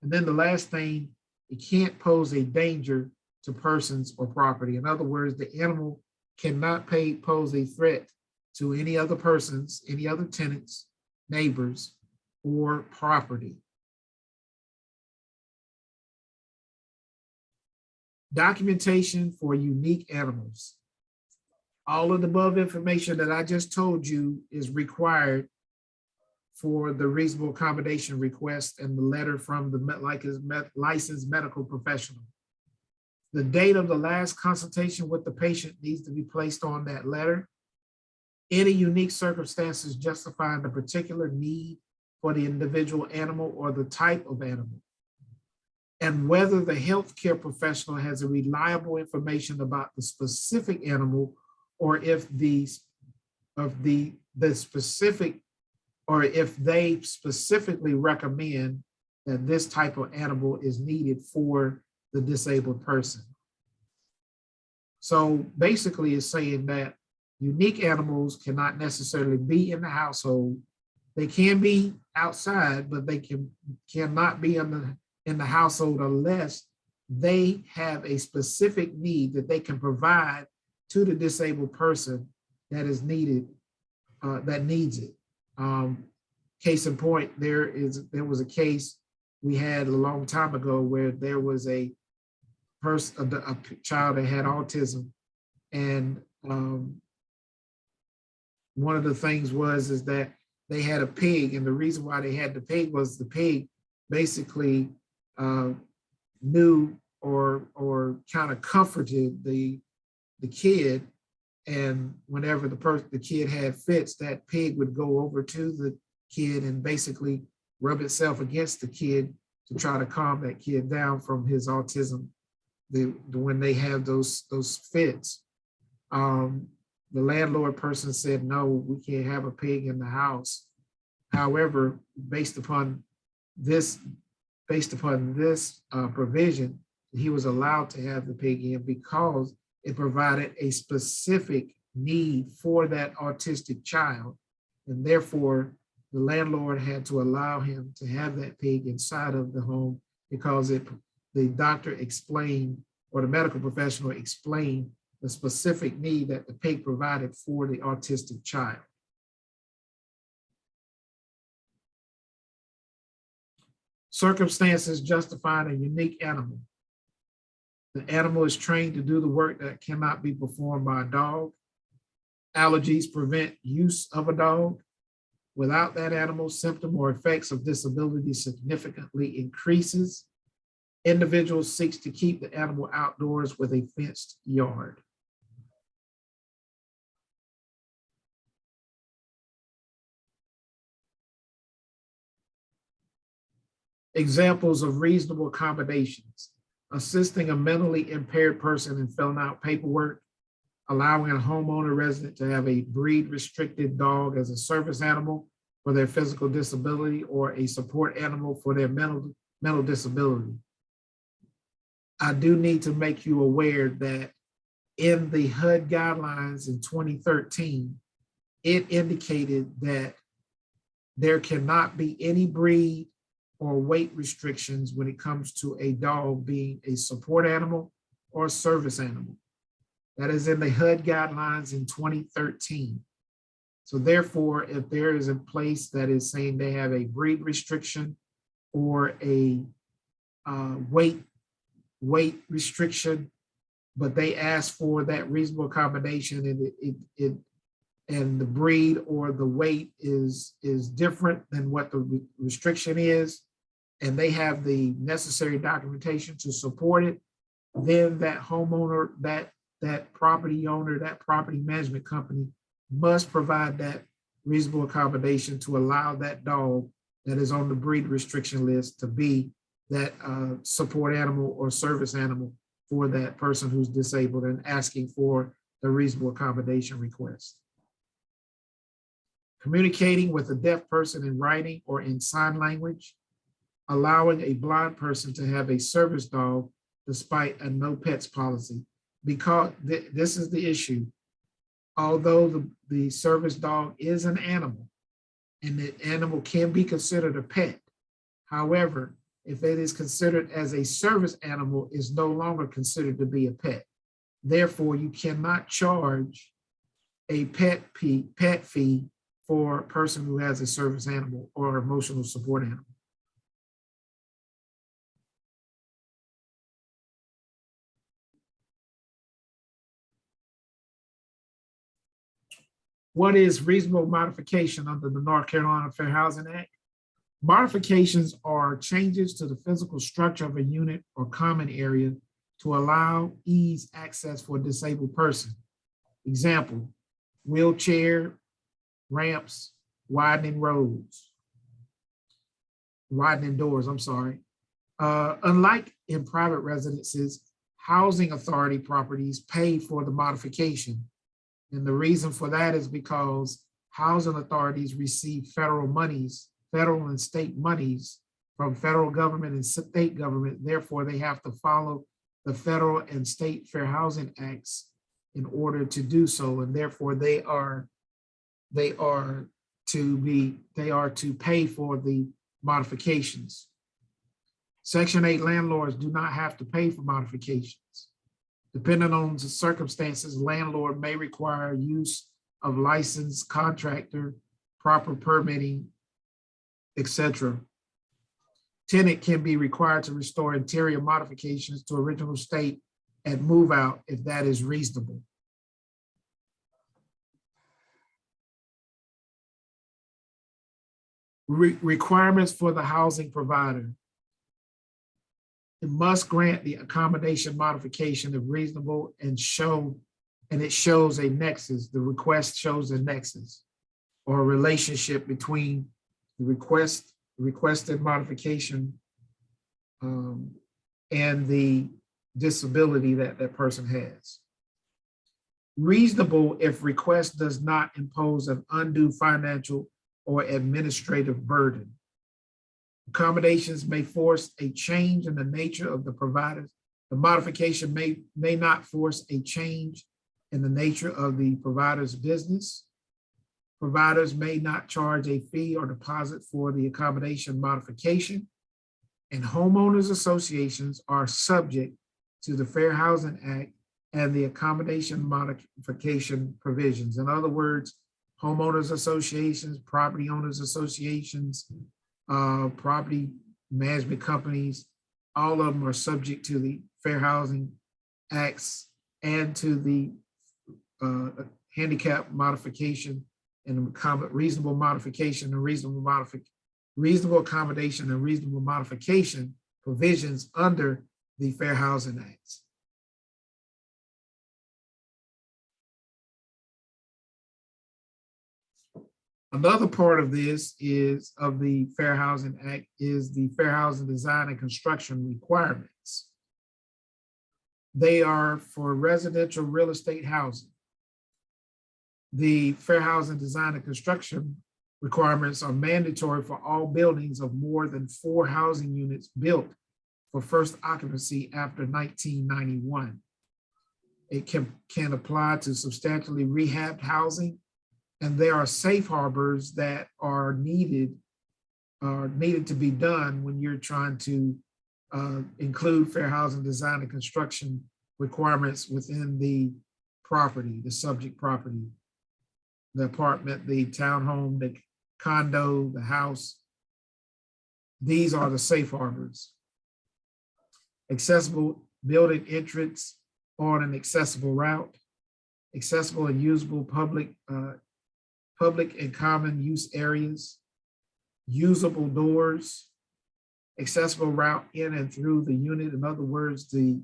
And then the last thing, it can't pose a danger to persons or property. In other words, the animal cannot pose a threat to any other persons, any other tenants, neighbors, or property. Documentation for unique animals. All of the above information that I just told you is required for the reasonable accommodation request and the letter from the licensed medical professional. The date of the last consultation with the patient needs to be placed on that letter. Any unique circumstances justifying the particular need for the individual animal or the type of animal. and whether the healthcare professional has a reliable information about the specific animal, or if the specific, or if they specifically recommend that this type of animal is needed for the disabled person. So basically it's saying that unique animals cannot necessarily be in the household. They can be outside, but they cannot be in the household unless they have a specific need that they can provide to the disabled person that is needed, that needs it. Case in point, there was a case we had a long time ago where there was a child that had autism, and one of the things is that they had a pig, and the reason why they had the pig was the pig basically knew or kind of comforted the kid, and whenever the kid had fits, that pig would go over to the kid and basically rub itself against the kid to try to calm that kid down from his autism when they have those fits. The landlord person said, no, we can't have a pig in the house. However, based upon this provision, he was allowed to have the pig in because it provided a specific need for that autistic child. And therefore, the landlord had to allow him to have that pig inside of the home because the doctor explained, or the medical professional explained, the specific need that the pig provided for the autistic child. Circumstances justifying a unique animal. The animal is trained to do the work that cannot be performed by a dog. Allergies prevent use of a dog. Without that animal, symptom or effects of disability significantly increases. Individual seeks to keep the animal outdoors with a fenced yard. Examples of reasonable accommodations: assisting a mentally impaired person in filling out paperwork, allowing a homeowner resident to have a breed restricted dog as a service animal for their physical disability or a support animal for their mental disability. I do need to make you aware that in the HUD guidelines in 2013, it indicated that there cannot be any breed or weight restrictions when it comes to a dog being a support animal or service animal. That is in the HUD guidelines in 2013. So therefore, if there is a place that is saying they have a breed restriction or a weight restriction, but they ask for that reasonable accommodation, and the breed or the weight is different than what the restriction is, and they have the necessary documentation to support it, then that homeowner, that property owner, that property management company must provide that reasonable accommodation to allow that dog that is on the breed restriction list to be that support animal or service animal for that person who's disabled and asking for the reasonable accommodation request. Communicating with a deaf person in writing or in sign language, allowing a blind person to have a service dog despite a no pets policy, because this is the issue. Although the service dog is an animal and the animal can be considered a pet, however, if it is considered as a service animal, is no longer considered to be a pet. Therefore, you cannot charge a pet fee for a person who has a service animal or emotional support animal. What is reasonable modification under the North Carolina Fair Housing Act? Modifications are changes to the physical structure of a unit or common area to allow ease access for a disabled person. Example, wheelchair, ramps, widening doors, Unlike in private residences, housing authority properties pay for the modification. And the reason for that is because housing authorities receive federal monies, federal and state monies from federal government and state government. Therefore, they have to follow the federal and state Fair Housing Acts in order to do so. And therefore they are to pay for the modifications. Section 8 landlords do not have to pay for modifications. Depending on the circumstances, landlord may require use of licensed contractor, proper permitting, etc. Tenant can be required to restore interior modifications to original state at move out if that is reasonable. Requirements for the housing provider. It must grant the accommodation modification if reasonable and it shows a nexus. The request shows a nexus or a relationship between the requested modification and the disability that that person has. Reasonable if request does not impose an undue financial or administrative burden. Accommodations may force a change in the nature of the providers. The modification may not force a change in the nature of the provider's business. Providers may not charge a fee or deposit for the accommodation modification. And homeowners associations are subject to the Fair Housing Act and the accommodation modification provisions. In other words, homeowners associations, property owners associations, property management companies, all of them are subject to the Fair Housing Acts and to the handicap modification and reasonable modification and reasonable accommodation and reasonable modification provisions under the Fair Housing Act. Another part of this is of the Fair Housing Act is the Fair Housing Design and Construction requirements. They are for residential real estate housing. The Fair Housing Design and Construction requirements are mandatory for all buildings of more than 4 housing units built for first occupancy after 1991. It can apply to substantially rehabbed housing, and there are safe harbors that are needed to be done when you're trying to include Fair Housing Design and Construction requirements within the property, the subject property, the apartment, the townhome, the condo, the house. These are the safe harbors. Accessible building entrance on an accessible route, accessible and usable public and common use areas, usable doors, accessible route in and through the unit. In other words, the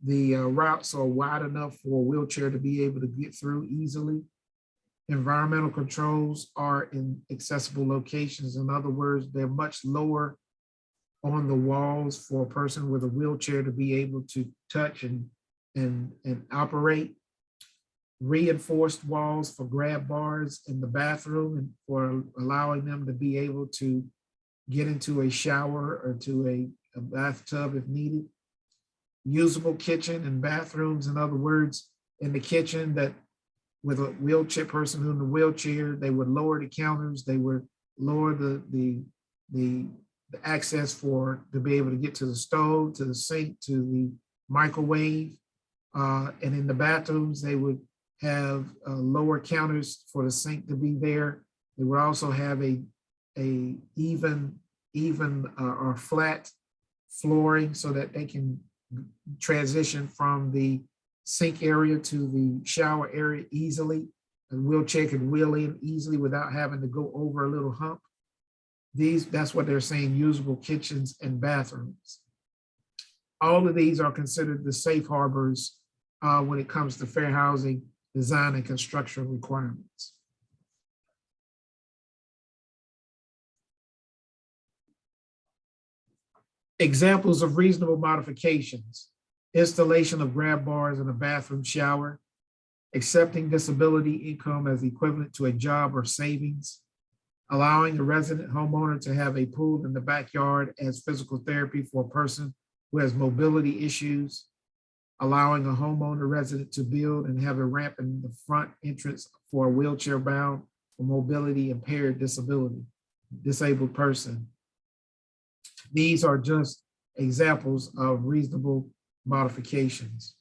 routes are wide enough for a wheelchair to be able to get through easily. Environmental controls are in accessible locations. In other words, they're much lower on the walls for a person with a wheelchair to be able to touch and operate. Reinforced walls for grab bars in the bathroom and for allowing them to be able to get into a shower or to a bathtub if needed. Usable kitchen and bathrooms. In other words, in the kitchen that with a wheelchair person who's in a wheelchair, they would lower the counters, they would lower the access to be able to get to the stove, to the sink, to the microwave. And in the bathrooms, they would have lower counters for the sink to be there. They would also have a even or flat flooring so that they can transition from the sink area to the shower area easily. A wheelchair can wheel in easily without having to go over a little hump. That's what they're saying, usable kitchens and bathrooms. All of these are considered the safe harbors when it comes to fair housing design and construction requirements. Examples of reasonable modifications: installation of grab bars in a bathroom shower, accepting disability income as equivalent to a job or savings, allowing a resident homeowner to have a pool in the backyard as physical therapy for a person who has mobility issues, allowing a homeowner resident to build and have a ramp in the front entrance for a wheelchair bound or mobility impaired disabled person. These are just examples of reasonable modifications.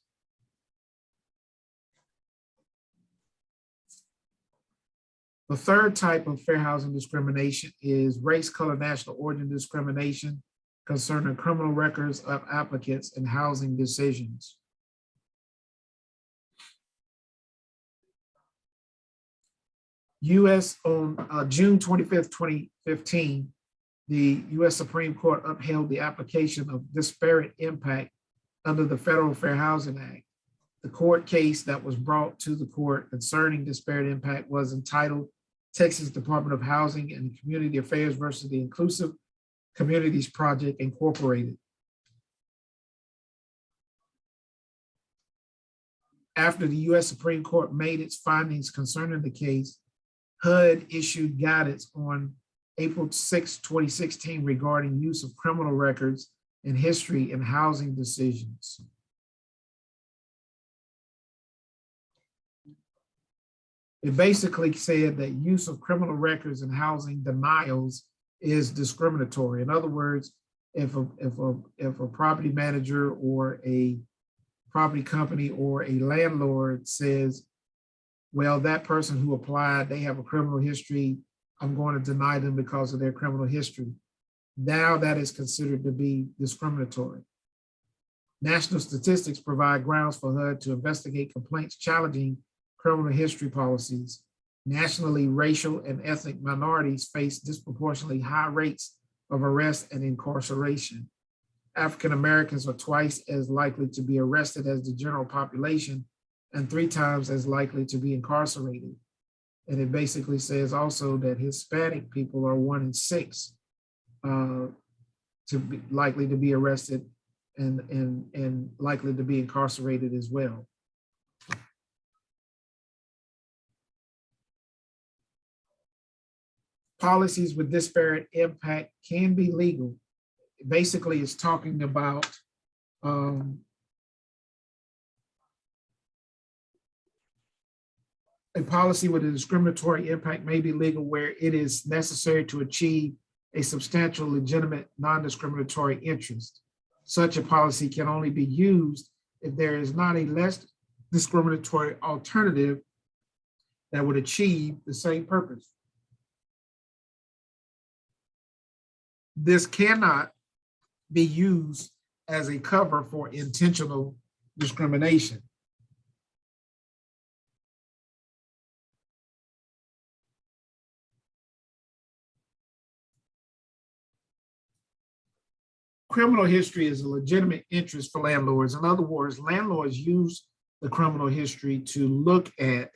The third type of fair housing discrimination is race, color, national origin discrimination concerning criminal records of applicants and housing decisions. U.S. on June 25th, 2015, the U.S. Supreme Court upheld the application of disparate impact under the Federal Fair Housing Act. The court case that was brought to the court concerning disparate impact was entitled Texas Department of Housing and Community Affairs versus the Inclusive Communities Project Incorporated. After the U.S. Supreme Court made its findings concerning the case, HUD issued guidance on April 6, 2016 regarding use of criminal records and history in housing decisions. It basically said that use of criminal records and housing denials is discriminatory. In other words, if a property manager or a property company or a landlord says, well, that person who applied, they have a criminal history, I'm going to deny them because of their criminal history. Now that is considered to be discriminatory. National statistics provide grounds for HUD to investigate complaints challenging criminal history policies. Nationally, racial and ethnic minorities face disproportionately high rates of arrest and incarceration. African Americans are twice as likely to be arrested as the general population and 3 times as likely to be incarcerated. And it basically says also that Hispanic people are 1 in 6 likely to be arrested and likely to be incarcerated as well. Policies with disparate impact can be legal. Basically, it's talking about a policy with a discriminatory impact may be legal where it is necessary to achieve a substantial, legitimate, non-discriminatory interest. Such a policy can only be used if there is not a less discriminatory alternative that would achieve the same purpose. This cannot be used as a cover for intentional discrimination. Criminal history is a legitimate interest for landlords. In other words, landlords use the criminal history to look at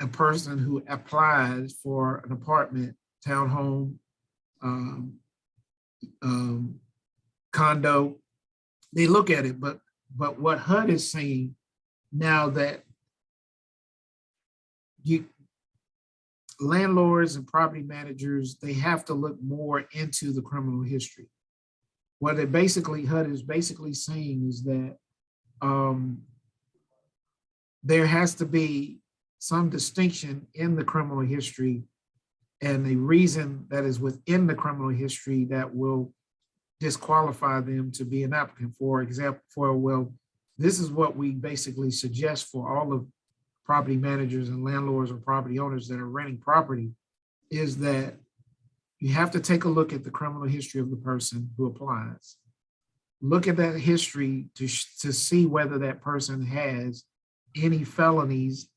a person who applies for an apartment, townhome, condo. They look at it, but what HUD is saying now that landlords and property managers, they have to look more into the criminal history. What it basically, HUD is basically saying is that there has to be some distinction in the criminal history and a reason that is within the criminal history that will disqualify them to be an applicant. For example, well, this is what we basically suggest for all of property managers and landlords or property owners that are renting property, is that you have to take a look at the criminal history of the person who applies. Look at that history to see whether that person has any felonies,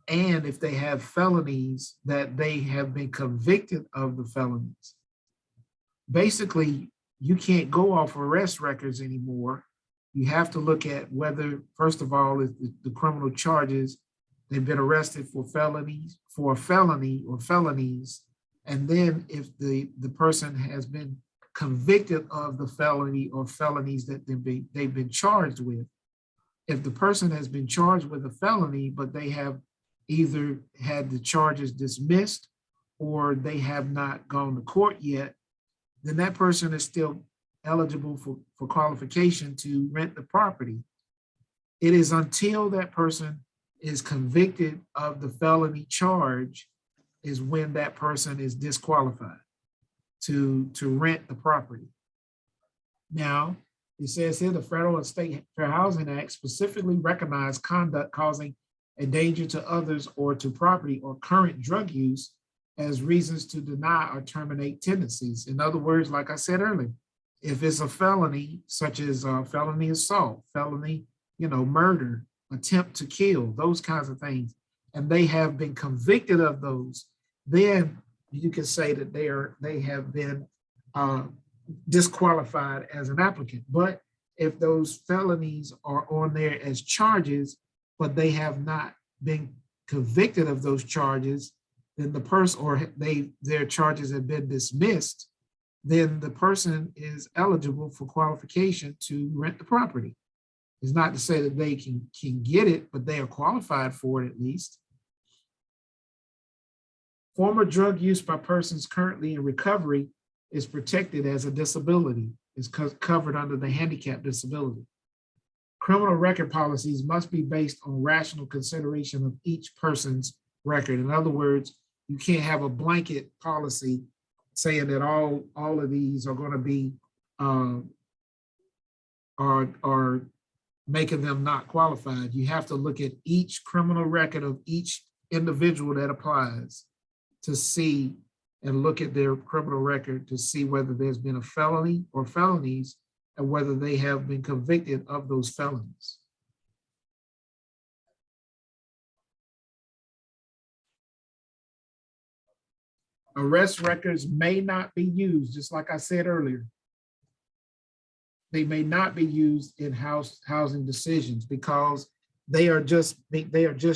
and if they have felonies, that they have been convicted of the felonies. Basically, you can't go off arrest records anymore. You have to look at whether, first of all, if the criminal charges, they've been arrested for felonies, for a felony or felonies. And then if the person has been convicted of the felony or felonies that they've been charged with. If the person has been charged with a felony, but they have either had the charges dismissed or they have not gone to court yet, then that person is still eligible for qualification to rent the property. It is until that person is convicted of the felony charge is when that person is disqualified to rent the property. Now, it says here the Federal and State Fair Housing Act specifically recognize conduct causing a danger to others or to property or current drug use as reasons to deny or terminate tenancies. In other words, like I said earlier, if it's a felony, such as felony assault, felony, murder, attempt to kill, those kinds of things, and they have been convicted of those, then you can say that they have been disqualified as an applicant. But if those felonies are on there as charges, but they have not been convicted of those charges, then the person, or their charges have been dismissed, then the person is eligible for qualification to rent the property. It's not to say that they can get it, but they are qualified for it at least. Former drug use by persons currently in recovery is protected as a disability. It's covered under the handicap disability. Criminal record policies must be based on rational consideration of each person's record. In other words, you can't have a blanket policy saying that all of these are going to be are making them not qualified. You have to look at each criminal record of each individual that applies to see and look at their criminal record to see whether there's been a felony or felonies and whether they have been convicted of those felonies. Arrest records may not be used, just like I said earlier. They may not be used in housing decisions because they are just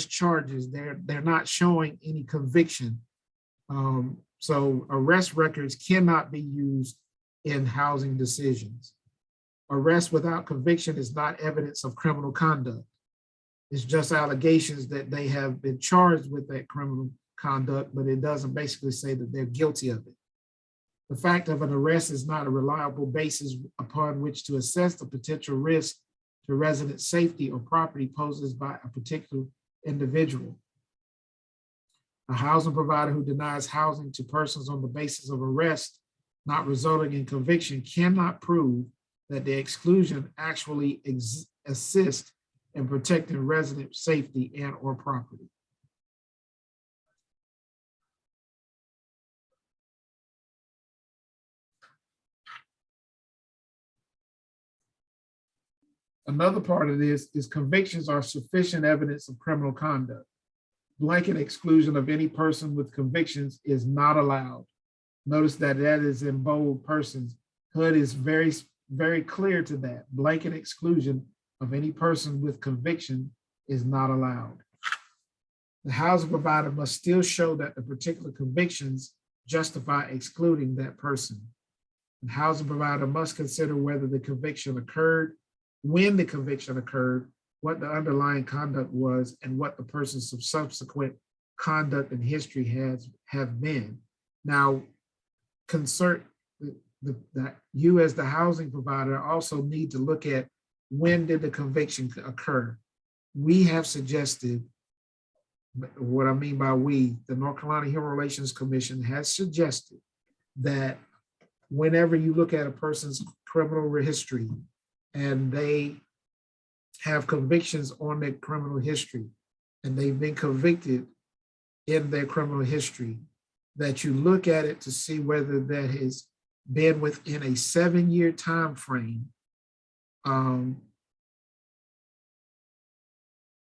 charges. They're not showing any conviction. So arrest records cannot be used in housing decisions. Arrest without conviction is not evidence of criminal conduct. It's just allegations that they have been charged with that criminal conduct, but it doesn't basically say that they're guilty of it. The fact of an arrest is not a reliable basis upon which to assess the potential risk to resident safety or property poses by a particular individual. A housing provider who denies housing to persons on the basis of arrest not resulting in conviction cannot prove that the exclusion actually assists in protecting resident safety and or property. Another part of this is convictions are sufficient evidence of criminal conduct. Blanket exclusion of any person with convictions is not allowed. Notice that is in bold persons. HUD is very, very clear to that. Blanket exclusion of any person with conviction is not allowed. The housing provider must still show that the particular convictions justify excluding that person. The housing provider must consider whether the conviction occurred, when the conviction occurred, what the underlying conduct was, and what the person's subsequent conduct and history have been. Now, you as the housing provider also need to look at when did the conviction occur. We have suggested, what I mean by we, the North Carolina Human Relations Commission has suggested that whenever you look at a person's criminal history and they have convictions on their criminal history and they've been convicted in their criminal history, that you look at it to see whether that has been within a 7-year time frame. And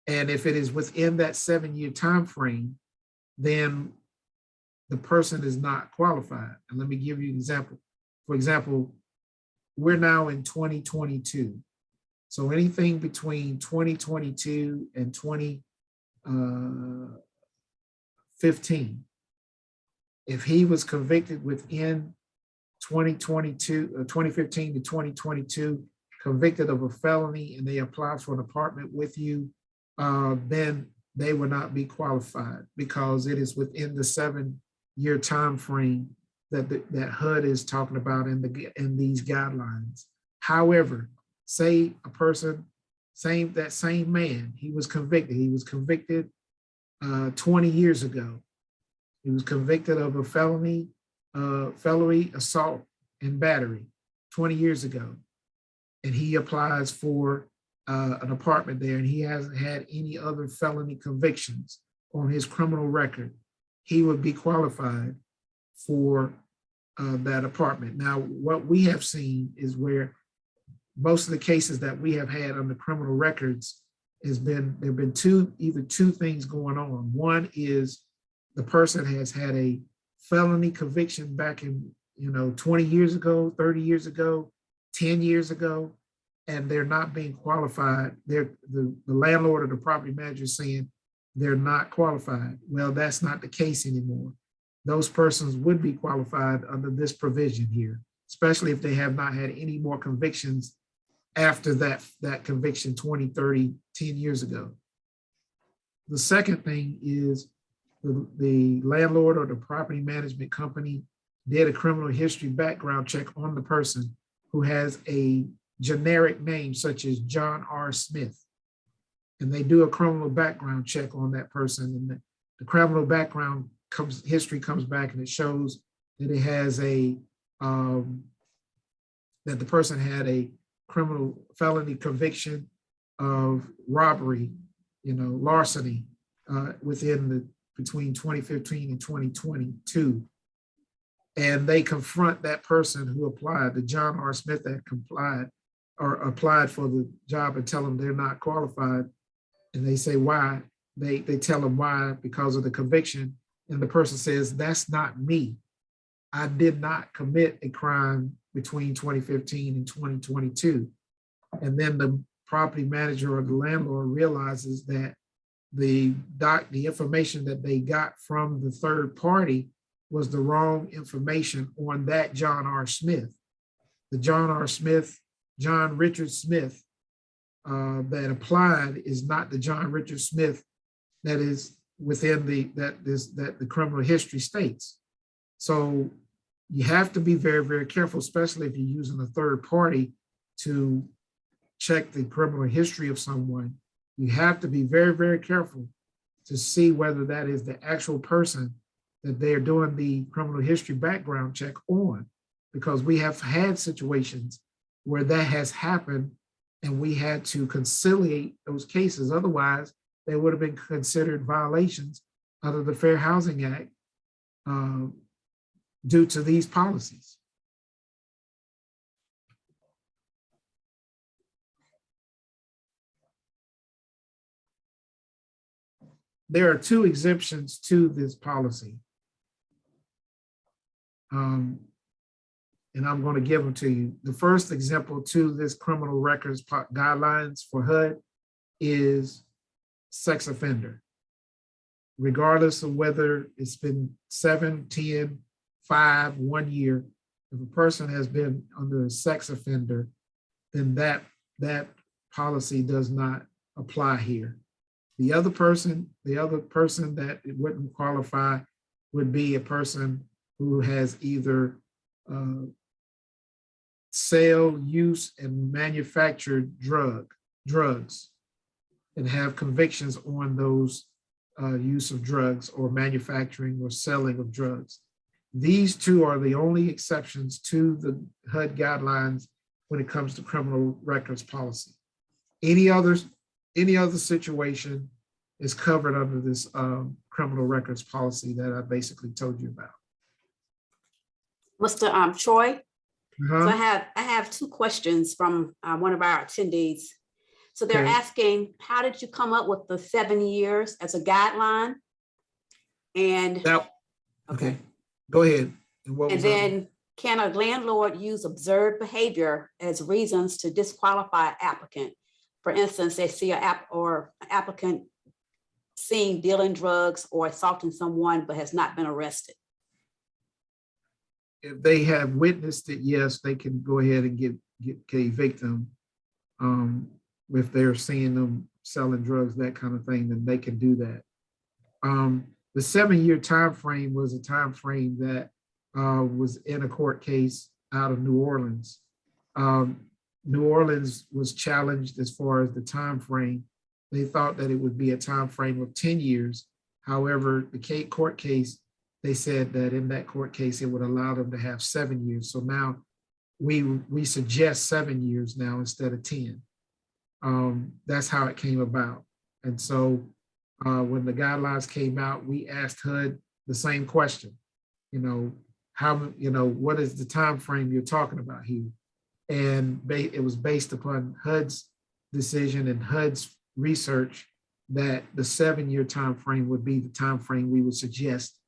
if it is within that 7-year time frame, then the person is not qualified. And let me give you an example. For example, we're now in 2022. So anything between 2022 and 2015, if he was convicted within 2015 to 2022, convicted of a felony and they apply for an apartment with you, then they will not be qualified because it is within the 7-year time frame that HUD is talking about in these guidelines. However, say a person, that same man, he was convicted. He was convicted 20 years ago. He was convicted of a felony assault and battery 20 years ago. And he applies for an apartment there and he hasn't had any other felony convictions on his criminal record. He would be qualified for that apartment. Now, what we have seen is where most of the cases that we have had on the criminal records there have been either two things going on. One is the person has had a felony conviction back in 20 years ago, 30 years ago, 10 years ago, and they're not being qualified. The landlord or the property manager is saying they're not qualified. Well, that's not the case anymore. Those persons would be qualified under this provision here, especially if they have not had any more convictions after that conviction 20, 30, 10 years ago. The second thing is the landlord or the property management company did a criminal history background check on the person who has a generic name such as John R. Smith. And they do a criminal background check on that person. And the criminal background history comes back and it shows that it has that the person had a criminal felony conviction of robbery, larceny between 2015 and 2022. And they confront that person who applied, the John R. Smith that applied for the job, and tell them they're not qualified. And they say why. They tell them why, because of the conviction. And the person says, that's not me. I did not commit a crime between 2015 and 2022. And then the property manager or the landlord realizes that the information that they got from the third party was the wrong information on that John R. Smith. The John Richard Smith that applied is not the John Richard Smith that is within that the criminal history states. So you have to be very, very careful, especially if you're using a third party to check the criminal history of someone. You have to be very, very careful to see whether that is the actual person that they're doing the criminal history background check on, because we have had situations where that has happened and we had to conciliate those cases. Otherwise, they would have been considered violations under the Fair Housing Act due to these policies. There are two exemptions to this policy. And I'm going to give them to you. The first example to this criminal records guidelines for HUD is sex offender. Regardless of whether it's been 7, 10, 5, 1 year, if a person has been under a sex offender, then that policy does not apply here. The other person that it wouldn't qualify would be a person who has either sale, use, and manufactured drugs and have convictions on those use of drugs or manufacturing or selling of drugs. These two are the only exceptions to the HUD guidelines when it comes to criminal records policy. Any other situation is covered under this criminal records policy that I basically told you about. Mr. Troy, so I have two questions from one of our attendees. So they're asking, how did you come up with the 7 years as a guideline? And okay, go ahead. And then can a landlord use observed behavior as reasons to disqualify an applicant? For instance, they see an applicant seen dealing drugs or assaulting someone but has not been arrested. if they have witnessed it, yes, they can go ahead and get evict them. If they're seeing them selling drugs, that kind of thing, then they can do that. The 7-year time frame was a time frame that was in a court case out of New Orleans. New Orleans was challenged as far as the time frame. They thought that it would be a time frame of 10 years. However, the court case, they said that in that court case, it would allow them to have 7 years. So now we suggest 7 years now instead of 10. That's how it came about. And so when the guidelines came out, we asked HUD the same question. What is the time frame you're talking about here? And it was based upon HUD's decision and HUD's research that the 7-year time frame would be the time frame we would suggest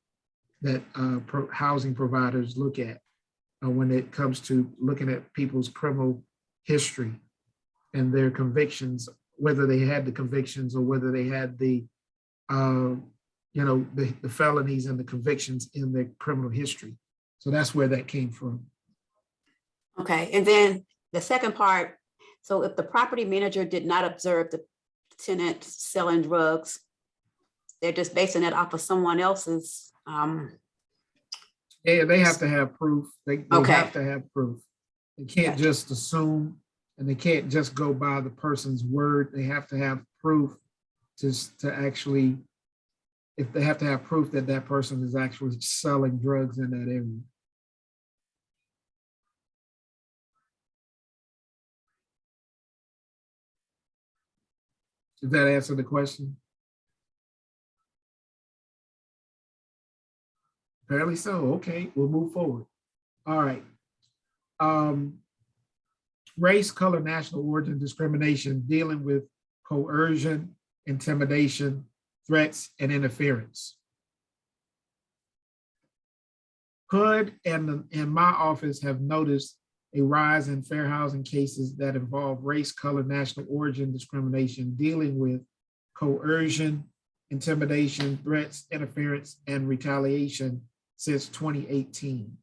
that housing providers look at when it comes to looking at people's criminal history and their convictions, whether they had the convictions or whether they had the felonies and the convictions in their criminal history. So that's where that came from. Okay, and then the second part, so if the property manager did not observe the tenant selling drugs, they're just basing it off of someone else's. Yeah, they have to have proof. They Okay. have to have proof. They can't just assume, and they can't just go by the person's word. They have to have proof to actually, if they have to have proof that that person is actually selling drugs in that area. Does that answer the question? Apparently so. Okay, we'll move forward. All right. Race, color, national origin, discrimination, dealing with coercion, intimidation, threats, and interference. HUD and my office have noticed a rise in fair housing cases that involve race, color, national origin discrimination, dealing with coercion, intimidation, threats, interference, and retaliation since 2018.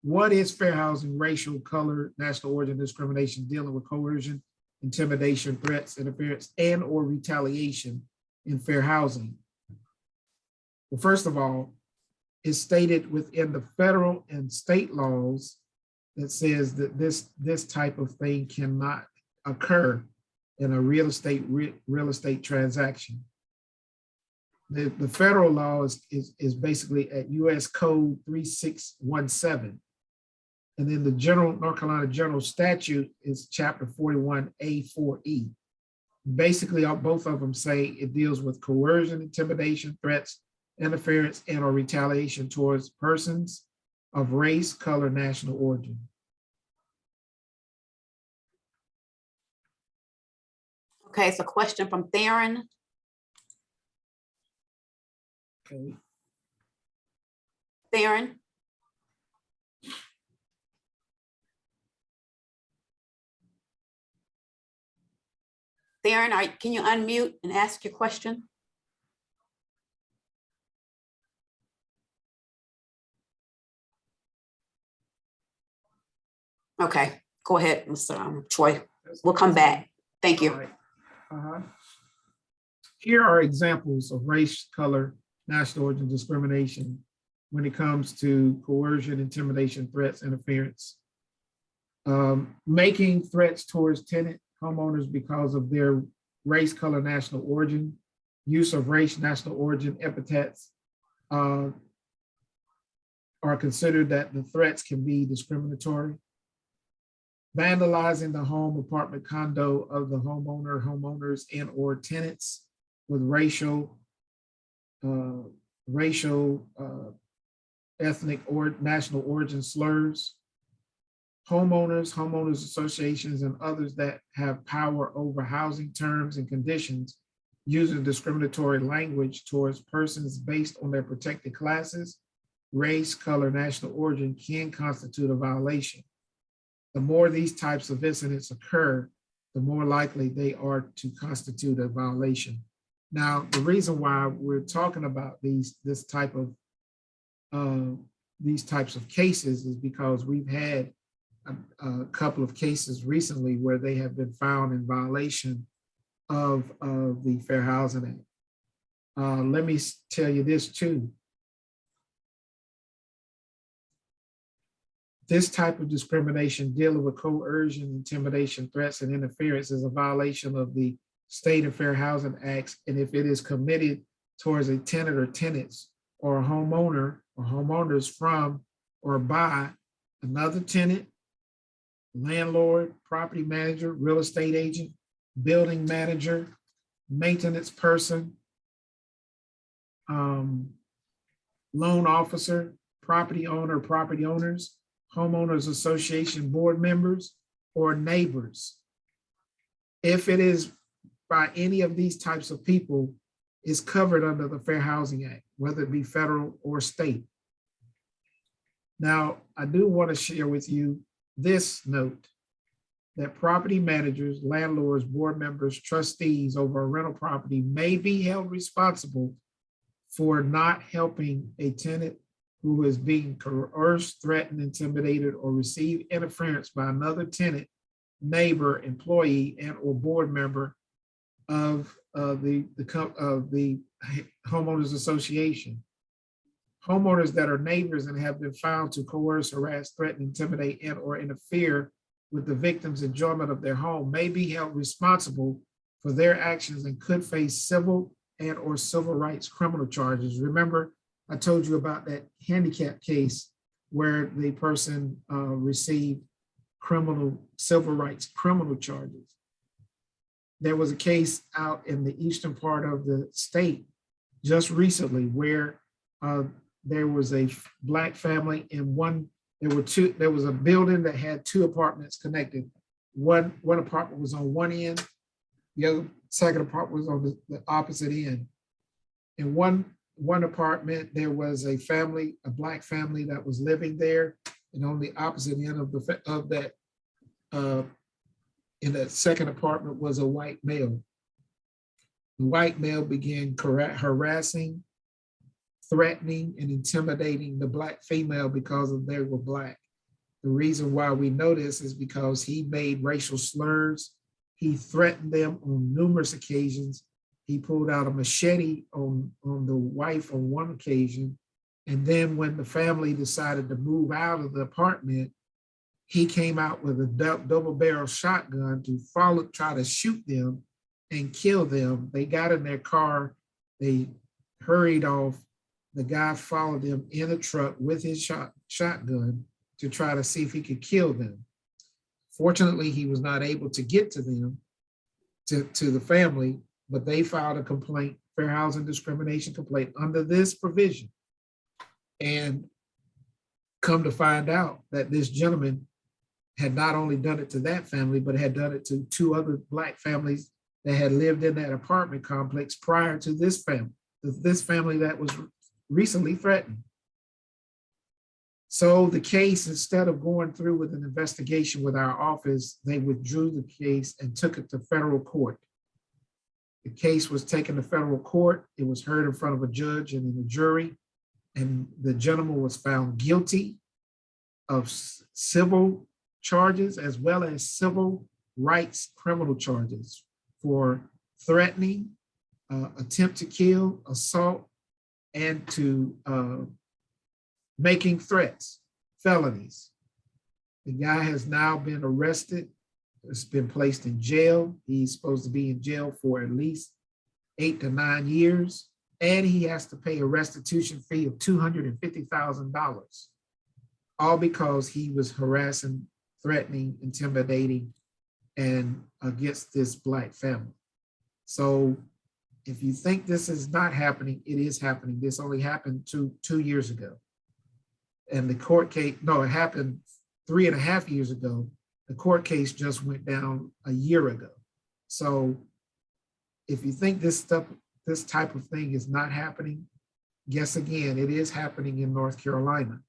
What is fair housing, racial, color, national origin discrimination, dealing with coercion, intimidation, threats, interference, and or retaliation in fair housing? Well, first of all, it's stated within the federal and state laws that says that this type of thing cannot occur in a real estate transaction. The federal law is basically at US Code 3617. And then the North Carolina General Statute is Chapter 41A4E. Basically, both of them say it deals with coercion, intimidation, threats, interference, and or retaliation towards persons of race, color, national origin. Okay, it's a question from Theron. Okay. Theron. Theron, can you unmute and ask your question? Okay, go ahead, Mr. Troy. We'll come back. Thank you. Right. Here are examples of race, color, national origin discrimination when it comes to coercion, intimidation, threats, interference. Making threats towards tenant homeowners because of their race, color, national origin, use of race, national origin epithets are considered that the threats can be discriminatory. Vandalizing the home, apartment, condo of the homeowner, homeowners, and or tenants with racial, ethnic or national origin slurs. Homeowners associations, and others that have power over housing terms and conditions using discriminatory language towards persons based on their protected classes, race, color, national origin can constitute a violation. The more these types of incidents occur, the more likely they are to constitute a violation. Now, the reason why we're talking about this type of these types of cases is because we've had a couple of cases recently where they have been found in violation of the Fair Housing Act. Let me tell you this too. This type of discrimination dealing with coercion, intimidation, threats, and interference is a violation of the State and Fair Housing Acts. And if it is committed towards a tenant or tenants or a homeowner or homeowners from or by another tenant, landlord, property manager, real estate agent, building manager, maintenance person, loan officer, property owner, property owners, homeowners association board members, or neighbors. If it is by any of these types of people, is covered under the Fair Housing Act, whether it be federal or state. Now, I do want to share with you this note, that property managers, landlords, board members, trustees over a rental property may be held responsible for not helping a tenant who is being coerced, threatened, intimidated, or receive interference by another tenant, neighbor, employee, and or board member of the homeowners association. Homeowners that are neighbors and have been found to coerce, harass, threaten, intimidate, and or interfere with the victim's enjoyment of their home may be held responsible for their actions and could face civil and or civil rights criminal charges. Remember, I told you about that handicap case where the person received civil rights criminal charges. There was a case out in the eastern part of the state just recently where there was a Black family in there was a building that had two apartments connected. One apartment was on one end, the other second apartment was on the opposite end. In one apartment, there was a family, a Black family that was living there, and on the opposite end of that, in that second apartment was a white male. The white male began harassing, threatening, and intimidating the Black female because they were Black. The reason why we know this is because he made racial slurs. He threatened them on numerous occasions. He pulled out a machete on the wife on one occasion. And then when the family decided to move out of the apartment, he came out with a double barrel shotgun to try to shoot them and kill them. They got in their car, they hurried off. The guy followed them in a truck with his shotgun to try to see if he could kill them. Fortunately, he was not able to get to them, to the family, but they filed a complaint, fair housing discrimination complaint under this provision. And come to find out that this gentleman had not only done it to that family, but had done it to two other Black families that had lived in that apartment complex prior to this family that was recently threatened. So the case, instead of going through with an investigation with our office, they withdrew the case and took it to federal court. The case was taken to federal court. It was heard in front of a judge and a jury, and the gentleman was found guilty of civil charges as well as civil rights criminal charges for threatening, attempt to kill, assault, and to making threats, felonies. The guy has now been arrested. It's been placed in jail. He's supposed to be in jail for at least 8 to 9 years, and he has to pay a restitution fee of $250,000, all because he was harassing, threatening, intimidating, and against this Black family. So if you think this is not happening, it is happening. This only happened 2 years ago. And the court case, no, it happened 3.5 years ago. The court case just went down a year ago. So if you think this type of thing is not happening, guess again, it is happening in North Carolina.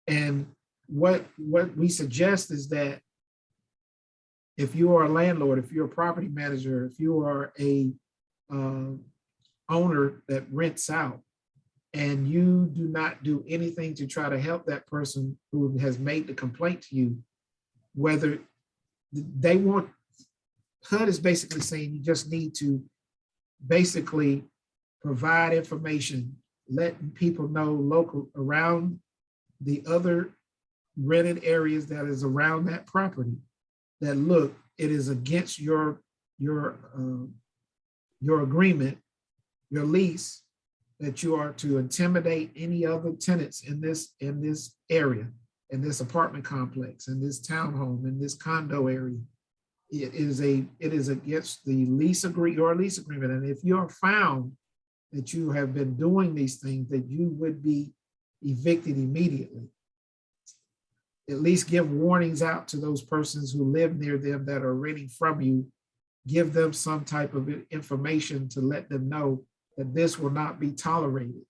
And what we suggest is that if you are a landlord, if you're a property manager, if you are a owner that rents out, and you do not do anything to try to help that person who has made the complaint to you, whether they want, HUD is basically saying you just need to basically provide information, letting people know local around the other rented areas that is around that property, that look, it is against your agreement, your lease, that you are to intimidate any other tenants in this area, in this apartment complex, in this townhome, in this condo area. It is against the lease agreement. And if you are found that you have been doing these things, that you would be evicted immediately. At least give warnings out to those persons who live near them that are renting from you. Give them some type of information to let them know that this will not be tolerated.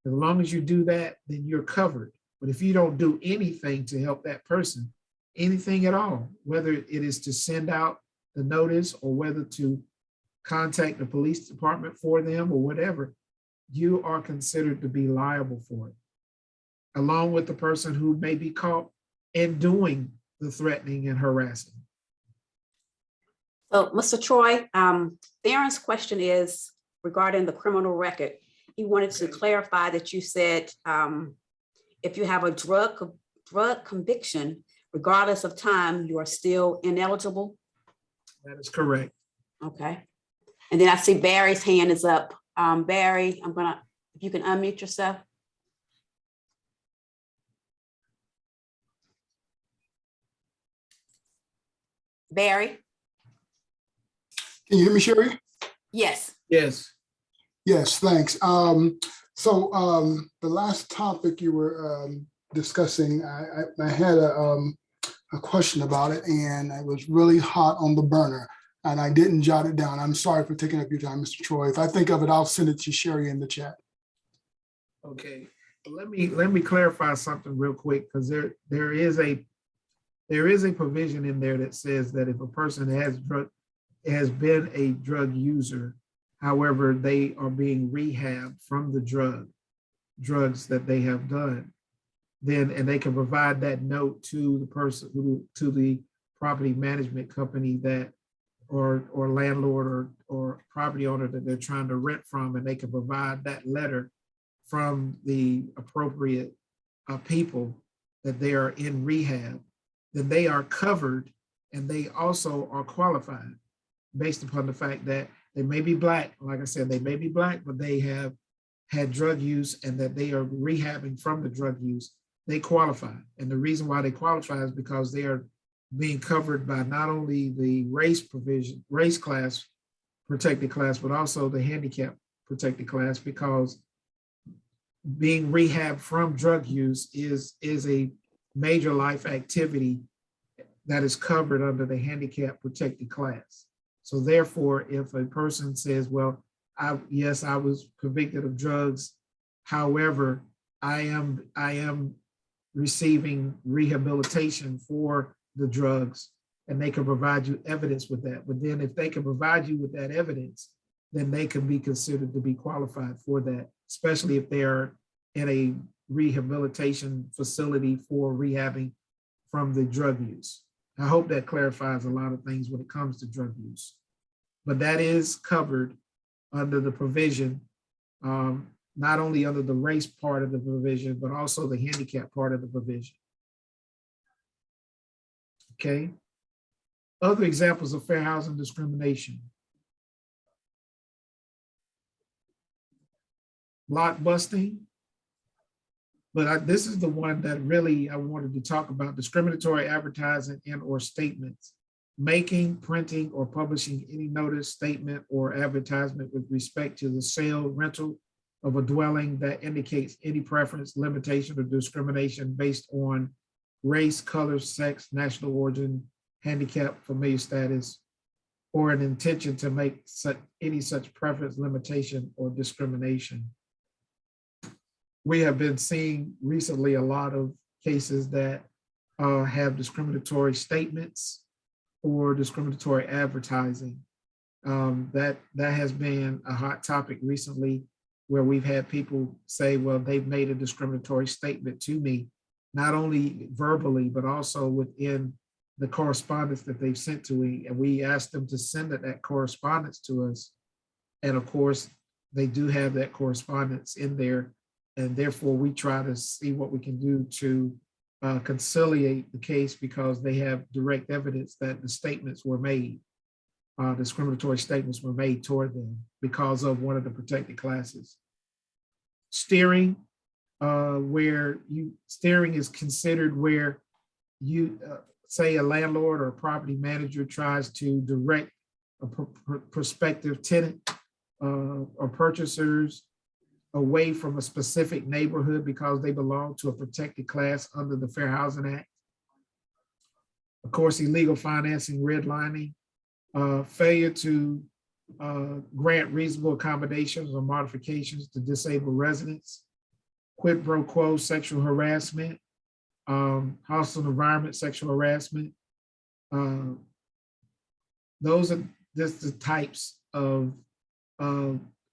As long as you do that, then you're covered. But if you don't do anything to help that person, anything at all, whether it is to send out the notice or whether to contact the police department for them or whatever, you are considered to be liable for it, along with the person who may be caught in doing the threatening and harassing. So, Mr. Troy, Darren's question is regarding the criminal record. He wanted to clarify that you said if you have a drug conviction, regardless of time, you are still ineligible. That is correct. Okay. And then I see Barry's hand is up. Barry, if you can unmute yourself. Barry? Can you hear me, Sherry? Yes. Yes. Yes, thanks. The last topic you were discussing, I had a question about it, and I was really hot on the burner, and I didn't jot it down. I'm sorry for taking up your time, Mr. Troy. If I think of it, I'll send it to Sherry in the chat. Okay. Let me clarify something real quick, because there is a provision in there that says that if a person has been a drug user, however, they are being rehabbed from the drugs that they have done, then, and they can provide that note to the person to the property management company that, or landlord or property owner that they're trying to rent from, and they can provide that letter from the appropriate people that they are in rehab, then they are covered, and they also are qualified based upon the fact that they may be Black. Like I said, they may be Black, but they have had drug use and that they are rehabbing from the drug use. They qualify. And the reason why they qualify is because they are being covered by not only the race provision, race class, protected class, but also the handicap protected class, because being rehabbed from drug use is a major life activity that is covered under the handicap protected class. So therefore, if a person says, well, yes, I was convicted of drugs, however, I am receiving rehabilitation for the drugs, and they can provide you evidence with that. But then if they can provide you with that evidence, then they can be considered to be qualified for that, especially if they are in a rehabilitation facility for rehabbing from the drug use. I hope that clarifies a lot of things when it comes to drug use. But that is covered under the provision, not only under the race part of the provision, but also the handicap part of the provision. Okay. Other examples of fair housing discrimination. Block busting. But this is the one that really I wanted to talk about: discriminatory advertising and or statements. Making, printing, or publishing any notice, statement, or advertisement with respect to the sale, rental of a dwelling that indicates any preference, limitation, or discrimination based on race, color, sex, national origin, handicap, familial status, or an intention to make any such preference, limitation, or discrimination. We have been seeing recently a lot of cases that have discriminatory statements or discriminatory advertising. That has been a hot topic recently. where we've had people say, well, they've made a discriminatory statement to me, not only verbally, but also within the correspondence that they've sent to me. And we asked them to send that correspondence to us. And of course, they do have that correspondence in there. And therefore, we try to see what we can do to conciliate the case, because they have direct evidence that the statements were made, discriminatory statements were made toward them because of one of the protected classes. Steering, steering is considered where you say a landlord or a property manager tries to direct a prospective tenant or purchasers away from a specific neighborhood because they belong to a protected class under the Fair Housing Act. Of course, illegal financing, redlining, failure to grant reasonable accommodations or modifications to disabled residents, quid pro quo sexual harassment, hostile environment sexual harassment. Those are just the types of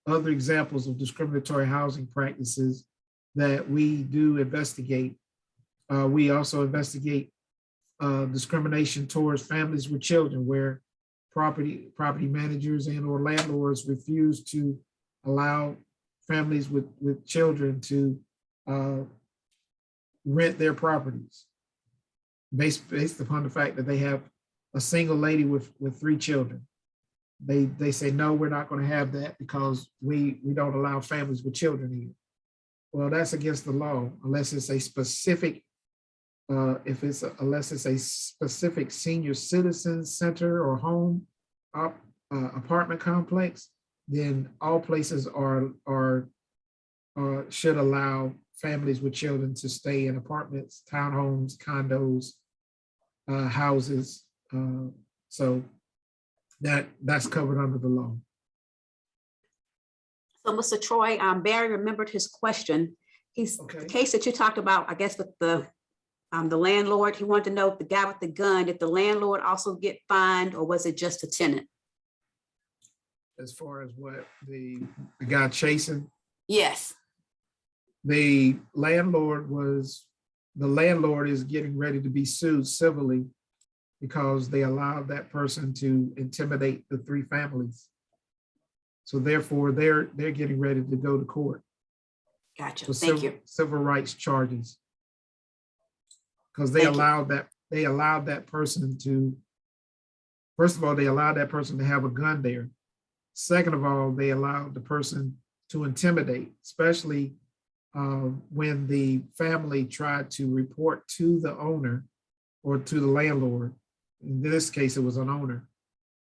other examples of discriminatory housing practices that we do investigate. We also investigate discrimination towards families with children, where property managers and or landlords refuse to allow families with children to rent their properties based upon the fact that they have a single lady with 3 children. They say, no, we're not going to have that because we don't allow families with children here. Well, that's against the law unless it's a specific, unless it's a specific senior citizen center or home apartment complex, then all places should allow families with children to stay in apartments, townhomes, condos, houses. So that's covered under the law. So Mr. Troy, Barry remembered his question. Okay. The case that you talked about, I guess with the landlord, he wanted to know if the guy with the gun, did the landlord also get fined or was it just a tenant? As far as what the guy chasing? Yes. The landlord is getting ready to be sued civilly because they allowed that person to intimidate the 3 families. So therefore, they're getting ready to go to court. Gotcha. For Thank you. Civil rights charges. Because they allowed that person to, first of all, they allowed that person to have a gun there. Second of all, they allowed the person to intimidate, especially when the family tried to report to the owner or to the landlord. In this case, it was an owner.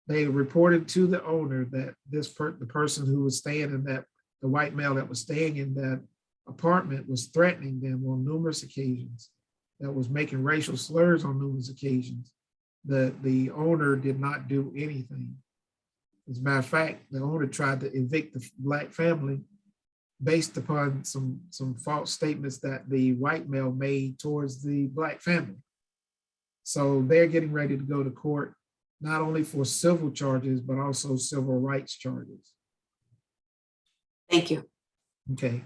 They reported to the owner that the person who was staying in the white male that was staying in that apartment was threatening them on numerous occasions, that was making racial slurs on numerous occasions. The owner did not do anything. As a matter of fact, the owner tried to evict the Black family based upon some false statements that the white male made towards the Black family. So they're getting ready to go to court, not only for civil charges, but also civil rights charges. Thank you. Okay.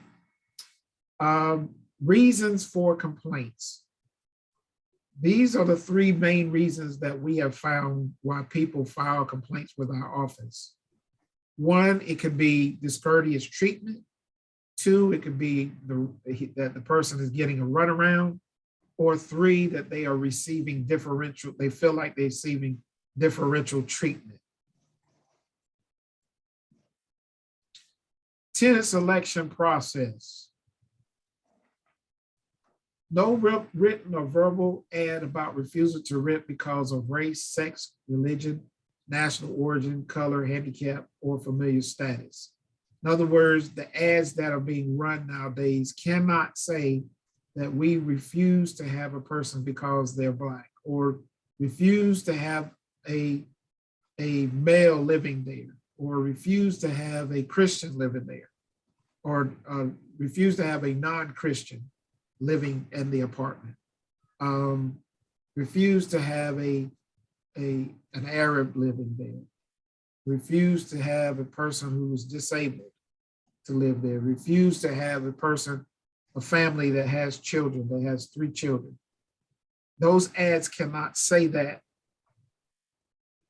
Reasons for complaints. These are the 3 main reasons that we have found why people file complaints with our office. 1, it could be discourteous treatment. 2, it could be that the person is getting a runaround. Or 3, that they are receiving they feel like they're receiving differential treatment. Tenant selection process. No written or verbal ad about refusal to rent because of race, sex, religion, national origin, color, handicap, or familial status. In other words, the ads that are being run nowadays cannot say that we refuse to have a person because they're Black, or refuse to have a male living there, or refuse to have a Christian living there, or refuse to have a non-Christian living in the apartment, refuse to have an Arab living there, refuse to have a person who is disabled, to live there, refuse to have a family that has children, that has 3 children. Those ads cannot say that,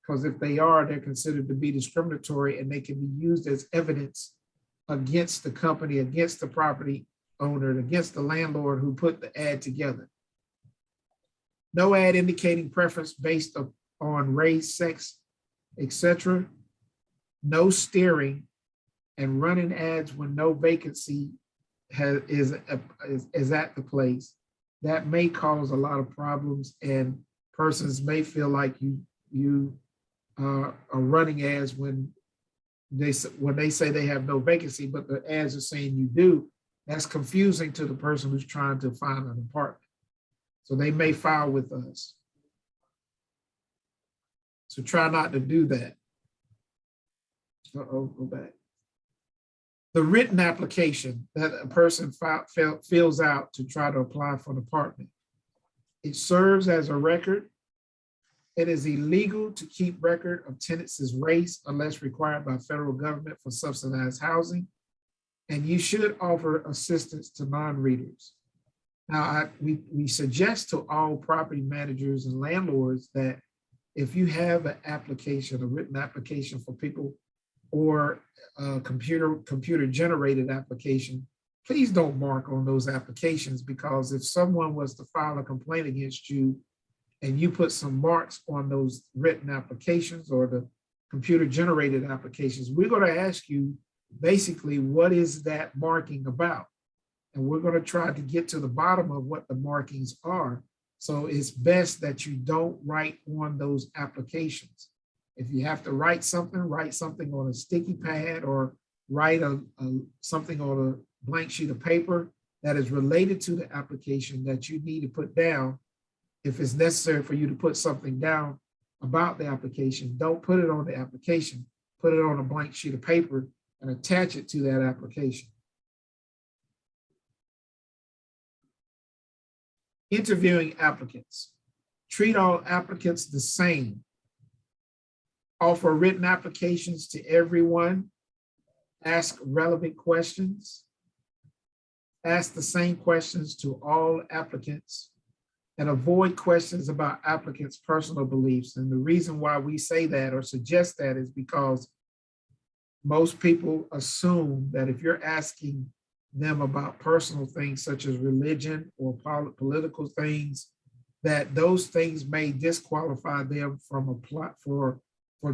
because if they are, they're considered to be discriminatory and they can be used as evidence against the company, against the property owner, against the landlord who put the ad together. No ad indicating preference based on race, sex, etc. No steering and running ads when no vacancy is at the place. That may cause a lot of problems, and persons may feel like you are running ads when they say they have no vacancy, but the ads are saying you do. That's confusing to the person who's trying to find an apartment. So they may file with us. So try not to do that. Go back. The written application that a person fills out to try to apply for an apartment. It serves as a record. It is illegal to keep record of tenants' race unless required by federal government for subsidized housing. And you should offer assistance to non-readers. Now, we suggest to all property managers and landlords that if you have an application, a written application for people, or a computer generated application, please don't mark on those applications, because if someone was to file a complaint against you and you put some marks on those written applications or the computer generated applications, we're going to ask you basically, what is that marking about? And we're going to try to get to the bottom of what the markings are. So it's best that you don't write on those applications. If you have to write something on a sticky pad, or write something on a blank sheet of paper that is related to the application that you need to put down. If it's necessary for you to put something down about the application, don't put it on the application, put it on a blank sheet of paper and attach it to that application. Interviewing applicants. Treat all applicants the same. Offer written applications to everyone. Ask relevant questions. Ask the same questions to all applicants, and avoid questions about applicants' personal beliefs. And the reason why we say that or suggest that is because most people assume that if you're asking them about personal things such as religion or political things, that those things may disqualify them from apply for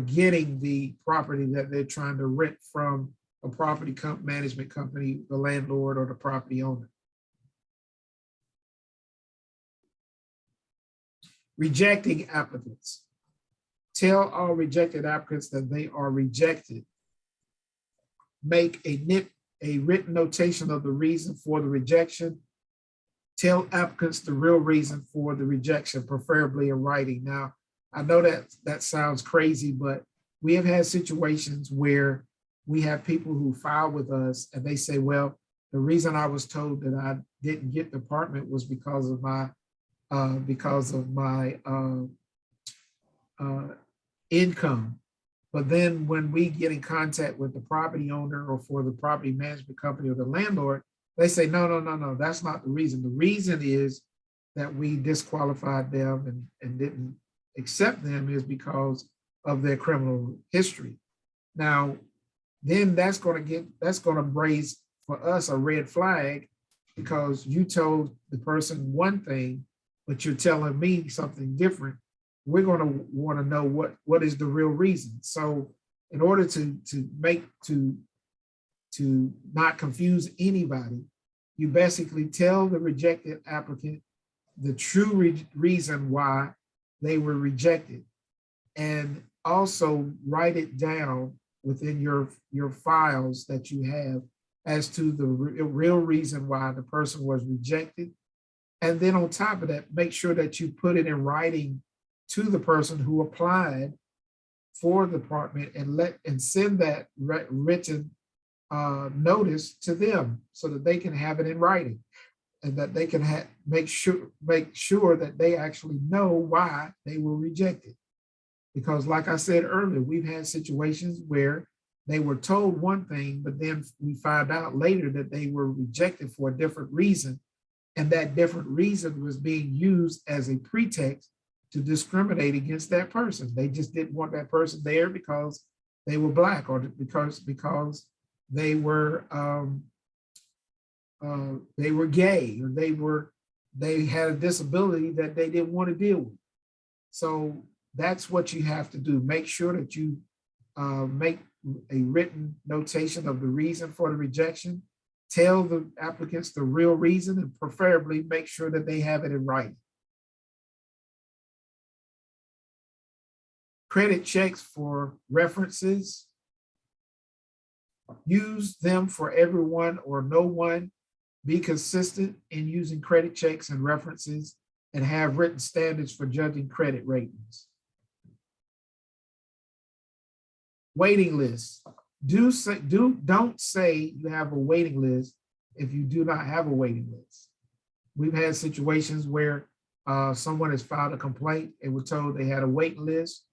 getting the property that they're trying to rent from a property management company, the landlord, or the property owner. Rejecting applicants. Tell all rejected applicants that they are rejected. Make a written notation of the reason for the rejection. Tell applicants the real reason for the rejection, preferably in writing. Now, I know that sounds crazy, but we have had situations where we have people who file with us and they say, well, the reason I was told that I didn't get the apartment was because of my income. But then when we get in contact with the property owner or for the property management company or the landlord, they say, no, that's not the reason. The reason is that we disqualified them and didn't accept them is because of their criminal history. Now, then that's going to raise for us a red flag, because you told the person one thing, but you're telling me something different. We're going to want to know what is the real reason. So in order to not confuse anybody, you basically tell the rejected applicant the true reason why they were rejected, and also write it down within your files that you have as to the real reason why the person was rejected. And then on top of that, make sure that you put it in writing to the person who applied for the apartment, and send that written notice to them so that they can have it in writing, and that they can make sure that they actually know why they were rejected. Because like I said earlier, we've had situations where they were told one thing, but then we found out later that they were rejected for a different reason. And that different reason was being used as a pretext to discriminate against that person. They just didn't want that person there because they were Black, or because they were gay, or they had a disability that they didn't want to deal with. So that's what you have to do. Make sure that you make a written notation of the reason for the rejection. Tell the applicants the real reason, and preferably make sure that they have it in writing. Credit checks for references. Use them for everyone or no one. Be consistent in using credit checks and references, and have written standards for judging credit ratings. Waiting lists. Don't say you have a waiting list if you do not have a waiting list. We've had situations where someone has filed a complaint and we're told they had a waiting list.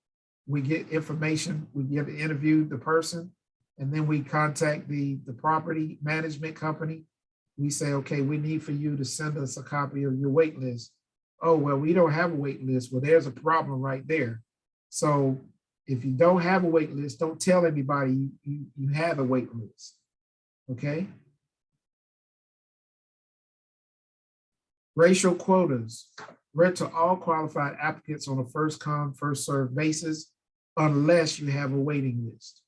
We get information, we get to interview the person, and then we contact the property management company. We say, okay, we need for you to send us a copy of your wait list. Oh, well, we don't have a wait list. Well, there's a problem right there. So if you don't have a wait list, don't tell anybody you have a wait list, okay? Racial quotas. Rent to all qualified applicants on a first come, first served basis, unless you have a waiting list.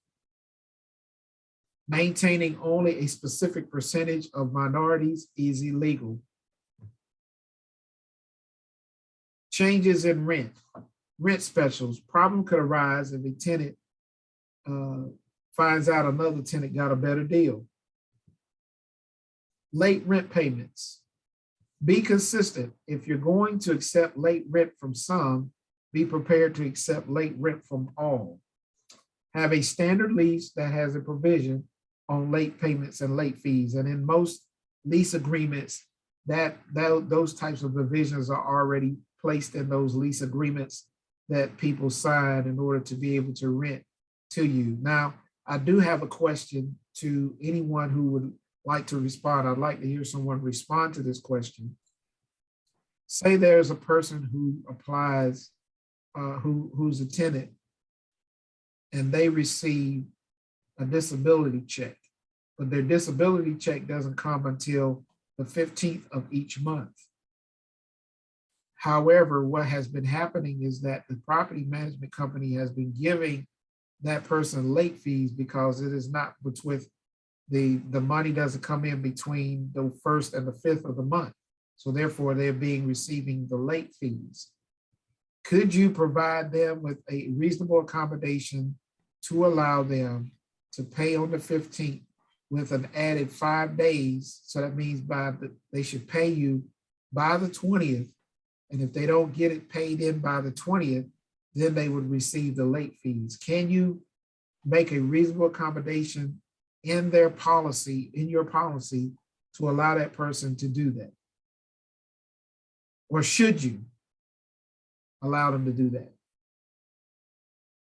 Maintaining only a specific percentage of minorities is illegal. Changes in rent. Rent specials. Problem could arise if a tenant finds out another tenant got a better deal. Late rent payments. Be consistent. If you're going to accept late rent from some, be prepared to accept late rent from all. Have a standard lease that has a provision on late payments and late fees. And in most lease agreements, those types of provisions are already placed in those lease agreements that people sign in order to be able to rent to you. Now, I do have a question to anyone who would like to respond. I'd like to hear someone respond to this question. Say there's a person who applies, who's a tenant, and they receive a disability check, but their disability check doesn't come until the 15th of each month. However, what has been happening is that the property management company has been giving that person late fees because it is not with the money doesn't come in between the 1st and the 5th of the month. So therefore they're receiving the late fees. Could you provide them with a reasonable accommodation to allow them to pay on the 15th with an added 5 days? So that means they should pay you by the 20th. And if they don't get it paid in by the 20th, then they would receive the late fees. Can you make a reasonable accommodation in their policy, in your policy, to allow that person to do that? Or should you allow them to do that?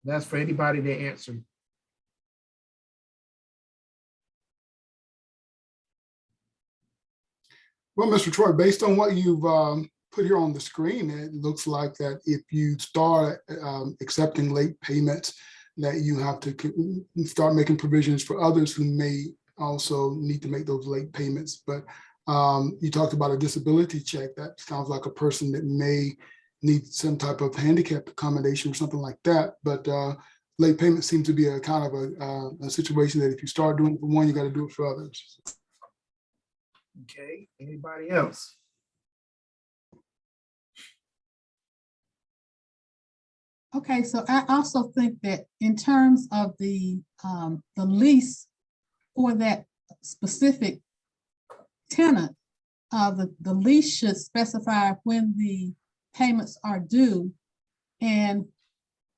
That's for anybody to answer. Well, Mr. Troy, based on what you've put here on the screen, it looks like that if you start accepting late payments, that you have to start making provisions for others who may also need to make those late payments. But you talked about a disability check. That sounds like a person that may need some type of handicap accommodation or something like that. But late payments seem to be a kind of a situation that if you start doing it for one, you got to do it for others. Okay, anybody else? Okay, so I also think that in terms of the lease for that specific tenant, the lease should specify when the payments are due and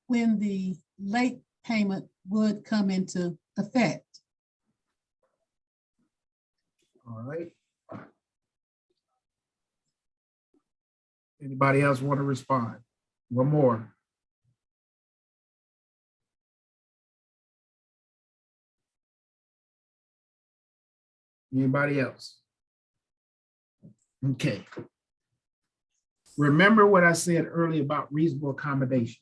when the late payment would come into effect. All right. Anybody else want to respond? One more. Anybody else? Okay. Remember what I said earlier about reasonable accommodations.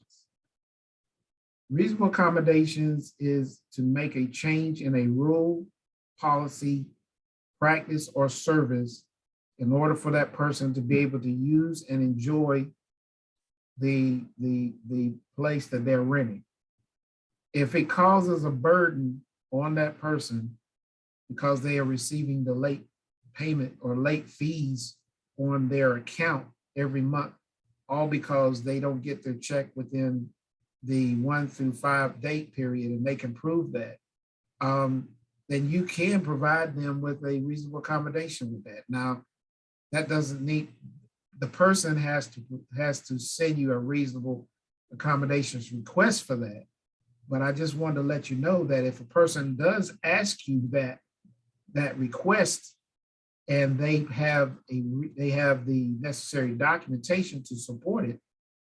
Reasonable accommodations is to make a change in a rule, policy, practice, or service in order for that person to be able to use and enjoy the place that they're renting. If it causes a burden on that person because they are receiving the late payment or late fees on their account every month, all because they don't get their check within the 1 through 5 date period, and they can prove that, then you can provide them with a reasonable accommodation with that. Now, that doesn't need, the person has to send you a reasonable accommodations request for that. But I just wanted to let you know that if a person does ask you that request, and they have the necessary documentation to support it,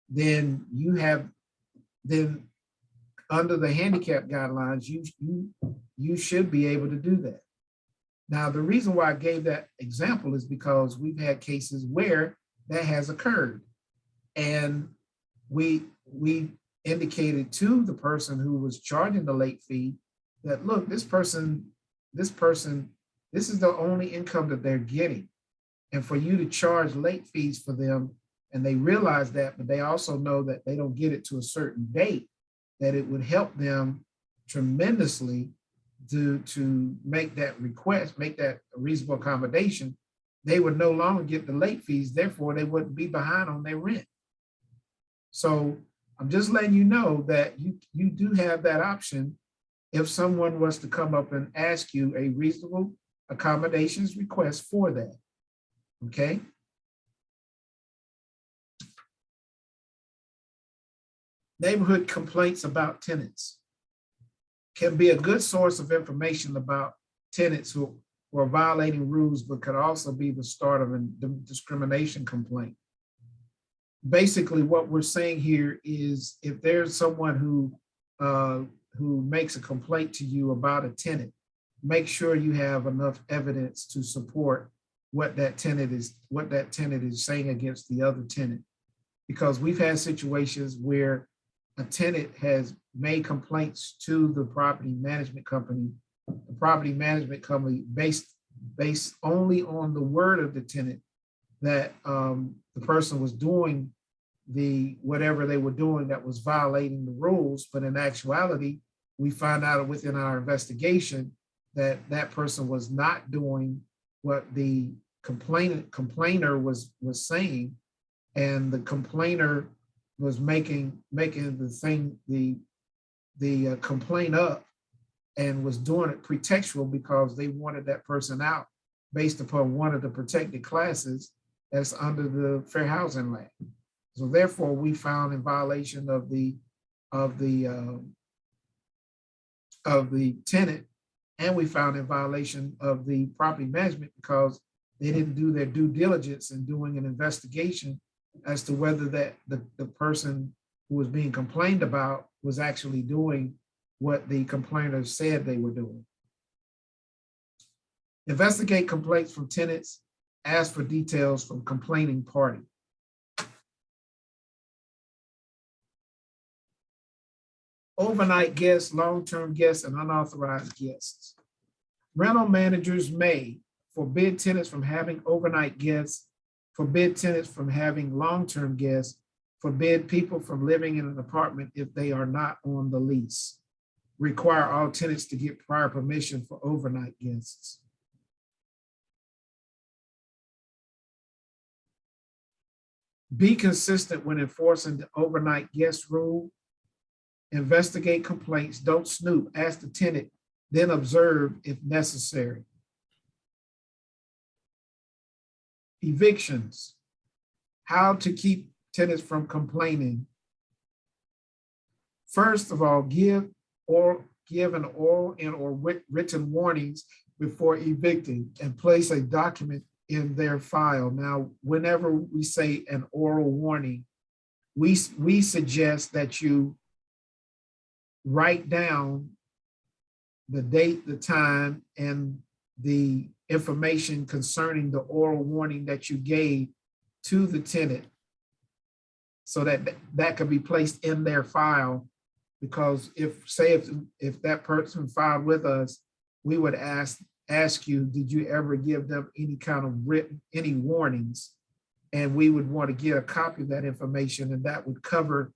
then under the handicap guidelines, you should be able to do that. Now, the reason why I gave that example is because we've had cases where that has occurred, and we indicated to the person who was charging the late fee that, look, this is the only income that they're getting. And for you to charge late fees for them, and they realize that, but they also know that they don't get it to a certain date, that it would help them tremendously to make that request, make that a reasonable accommodation. They would no longer get the late fees, therefore they wouldn't be behind on their rent. So I'm just letting you know that you do have that option if someone was to come up and ask you a reasonable accommodations request for that, okay? Neighborhood complaints about tenants can be a good source of information about tenants who are violating rules, but could also be the start of a discrimination complaint. Basically, what we're saying here is if there's someone who makes a complaint to you about a tenant, make sure you have enough evidence to support what that tenant is saying against the other tenant. Because we've had situations where a tenant has made complaints to the property management company. The property management company, based only on the word of the tenant, that the person was doing whatever they were doing that was violating the rules. But in actuality, we find out within our investigation that that person was not doing what the complainer was saying, and the complainer was making the complaint up and was doing it pretextual because they wanted that person out based upon one of the protected classes that's under the Fair Housing Act. So therefore, we found in violation of the tenant, and we found in violation of the property management because they didn't do their due diligence in doing an investigation as to whether the person who was being complained about was actually doing what the complainer said they were doing. Investigate complaints from tenants. Ask for details from complaining party. Overnight guests, long-term guests, and unauthorized guests. Rental managers may forbid tenants from having overnight guests, forbid tenants from having long-term guests, forbid people from living in an apartment if they are not on the lease, require all tenants to get prior permission for overnight guests. Be consistent when enforcing the overnight guest rule. Investigate complaints, don't snoop, ask the tenant, then observe if necessary. Evictions, how to keep tenants from complaining. First of all, give an oral and or written warnings before evicting, and place a document in their file. Now, whenever we say an oral warning, we suggest that you write down the date, the time, and the information concerning the oral warning that you gave to the tenant, so that that could be placed in their file. Because if that person filed with us, we would ask you, did you ever give them any kind of any warnings? And we would want to get a copy of that information, and that would cover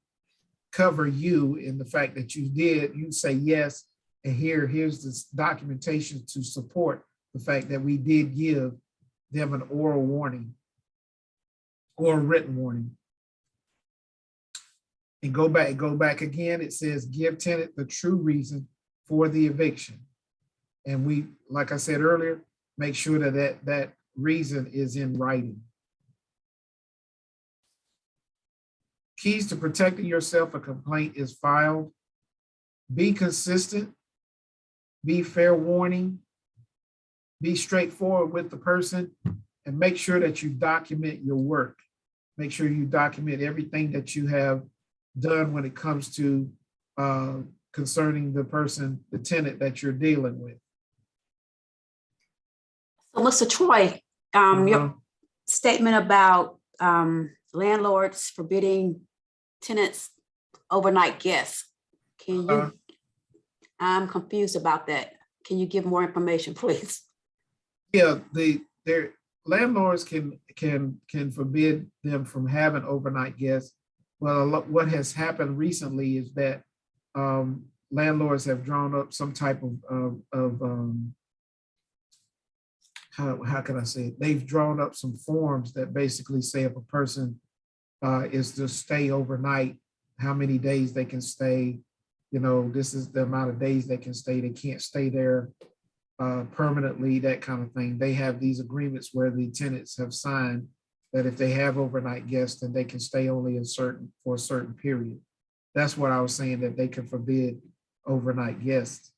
you in the fact that you did. You say yes, and here's this documentation to support the fact that we did give them an oral warning or a written warning. And go back again. It says give tenant the true reason for the eviction. And we, like I said earlier, make sure that reason is in writing. Keys to protecting yourself: a complaint is filed. Be consistent, be fair warning, be straightforward with the person, and make sure that you document your work. Make sure you document everything that you have done when it comes to concerning the person, the tenant that you're dealing with. So, Mr. Troy, your statement about landlords forbidding tenants overnight guests, can you, I'm confused about that. Can you give more information, please? Yeah, their landlords can forbid them from having overnight guests. Well, what has happened recently is that landlords have drawn up some type of how can I say it? They've drawn up some forms that basically say if a person is to stay overnight, how many days they can stay. You know, this is the amount of days they can stay. They can't stay there permanently, that kind of thing. They have these agreements where the tenants have signed that if they have overnight guests, then they can stay only for a certain period. That's what I was saying, that they can forbid overnight guests.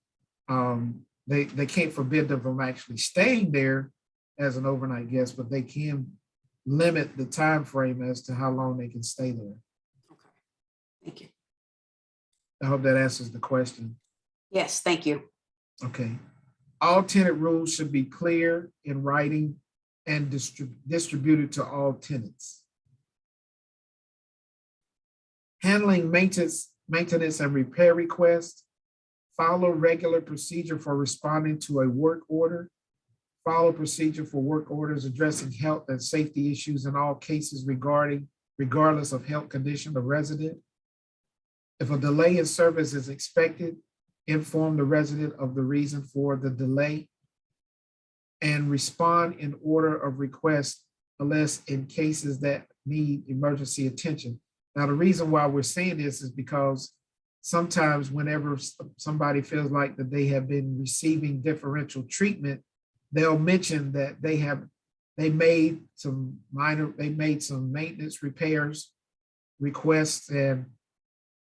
They can't forbid them from actually staying there as an overnight guest, but they can limit the time frame as to how long they can stay there. Okay, thank you. I hope that answers the question. Yes, thank you. Okay. All tenant rules should be clear in writing and distributed to all tenants. Handling maintenance and repair requests. Follow regular procedure for responding to a work order. Follow procedure for work orders addressing health and safety issues in all cases regardless of health condition of resident. If a delay in service is expected, inform the resident of the reason for the delay, and respond in order of request unless in cases that need emergency attention. Now, the reason why we're saying this is because sometimes whenever somebody feels like that they have been receiving differential treatment, they'll mention that they made some maintenance repairs requests, and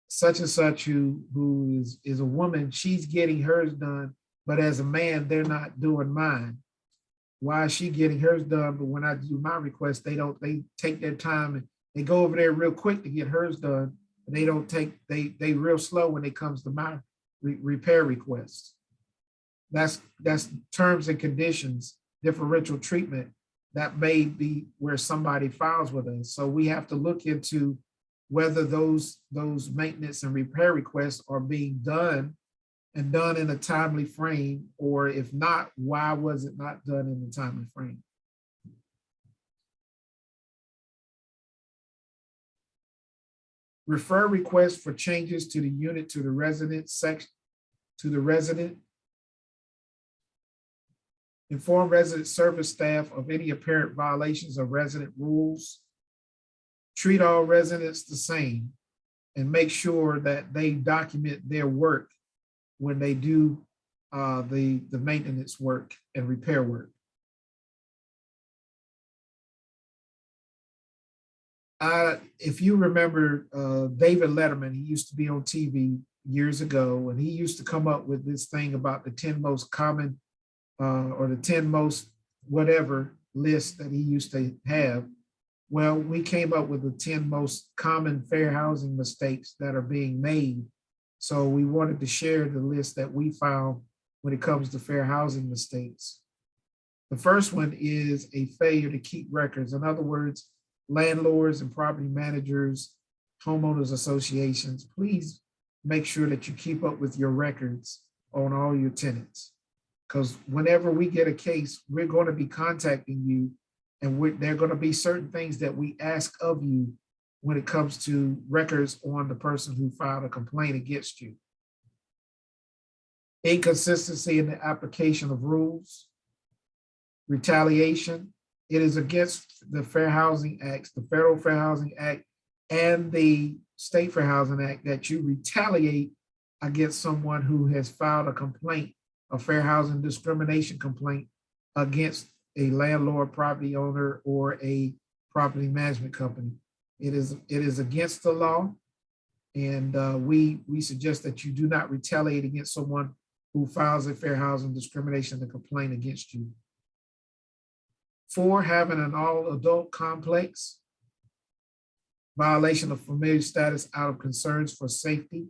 such who is a woman, she's getting hers done, but as a man, they're not doing mine. Why is she getting hers done? But when I do my request, they take their time and they go over there real quick to get hers done. And they real slow when it comes to my repair requests. That's terms and conditions, differential treatment that may be where somebody files with us. So we have to look into whether those maintenance and repair requests are being done and done in a timely frame, or if not, why was it not done in a timely frame? Refer requests for changes to the unit to the resident section to the resident. Inform resident service staff of any apparent violations of resident rules. Treat all residents the same and make sure that they document their work when they do the maintenance work and repair work. If you remember David Letterman, he used to be on TV years ago, and he used to come up with this thing about the 10 most common or the 10 most whatever list that he used to have. Well, we came up with the 10 most common fair housing mistakes that are being made. So we wanted to share the list that we found when it comes to fair housing mistakes. The first one is a failure to keep records. In other words, landlords and property managers, homeowners associations, please make sure that you keep up with your records on all your tenants. Because whenever we get a case, we're going to be contacting you, and there are going to be certain things that we ask of you when it comes to records on the person who filed a complaint against you. Inconsistency in the application of rules. Retaliation. It is against the Fair Housing Acts, the Federal Fair Housing Act, and the State Fair Housing Act that you retaliate against someone who has filed a complaint, a fair housing discrimination complaint against a landlord, property owner, or a property management company. It is against the law, and we suggest that you do not retaliate against someone who files a fair housing discrimination complaint against you. 4, having an all-adult complex. Violation of familiar status out of concerns for safety.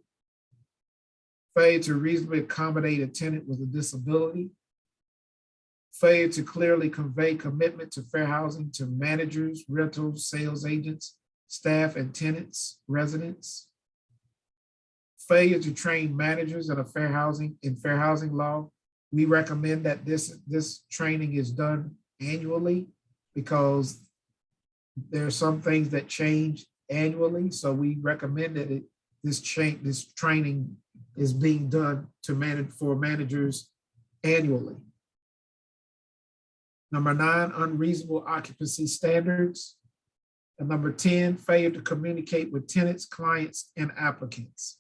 Failure to reasonably accommodate a tenant with a disability. Failure to clearly convey commitment to fair housing to managers, rentals, sales agents, staff, and tenants, residents. Failure to train managers in fair housing law. We recommend that this training is done annually because there are some things that change annually. So we recommend that this training is being done for managers annually. Number 9, unreasonable occupancy standards. And number 10, failure to communicate with tenants, clients, and applicants.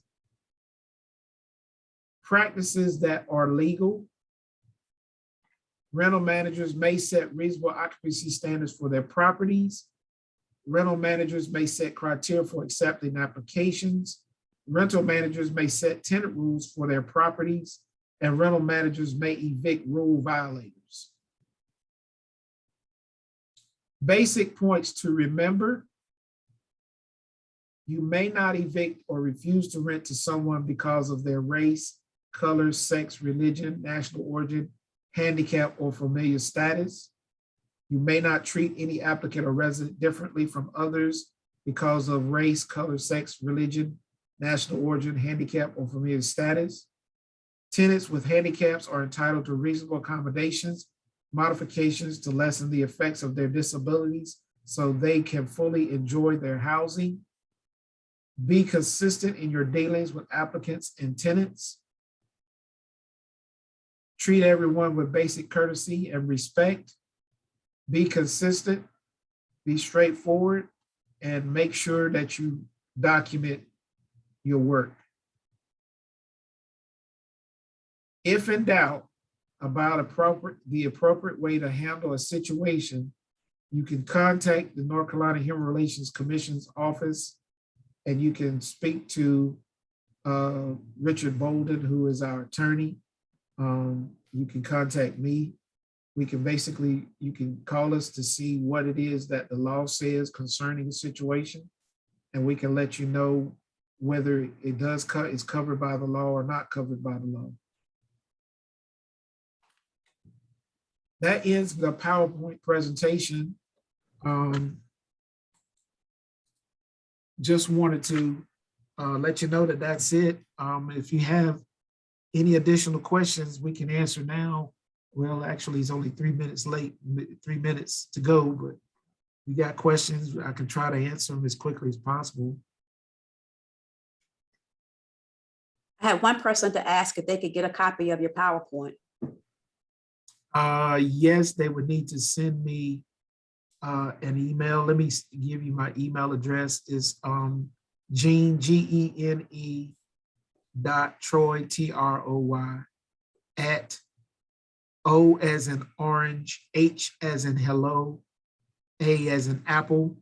Practices that are legal. Rental managers may set reasonable occupancy standards for their properties. Rental managers may set criteria for accepting applications. Rental managers may set tenant rules for their properties, and rental managers may evict rule violators. Basic points to remember: you may not evict or refuse to rent to someone because of their race, color, sex, religion, national origin, handicap, or familiar status. You may not treat any applicant or resident differently from others because of race, color, sex, religion, national origin, handicap, or familiar status. Tenants with handicaps are entitled to reasonable accommodations, modifications to lessen the effects of their disabilities so they can fully enjoy their housing. Be consistent in your dealings with applicants and tenants. Treat everyone with basic courtesy and respect. Be consistent, be straightforward, and make sure that you document your work. If in doubt about the appropriate way to handle a situation, you can contact the North Carolina Human Relations Commission's office, and you can speak to Richard Bolden, who is our attorney. You can contact me. You can call us to see what it is that the law says concerning the situation, and we can let you know whether it is covered by the law or not covered by the law. That ends the PowerPoint presentation. Just wanted to let you know that that's it. If you have any additional questions, we can answer now. Well, actually, it's only 3 minutes late, 3 minutes to go, but if you got questions, I can try to answer them as quickly as possible. I had one person to ask if they could get a copy of your PowerPoint. Yes, they would need to send me an email. Let me give you my email address. Is Gene, Gene .Troy, TROY, at O as in orange, H as in hello, A as in apple.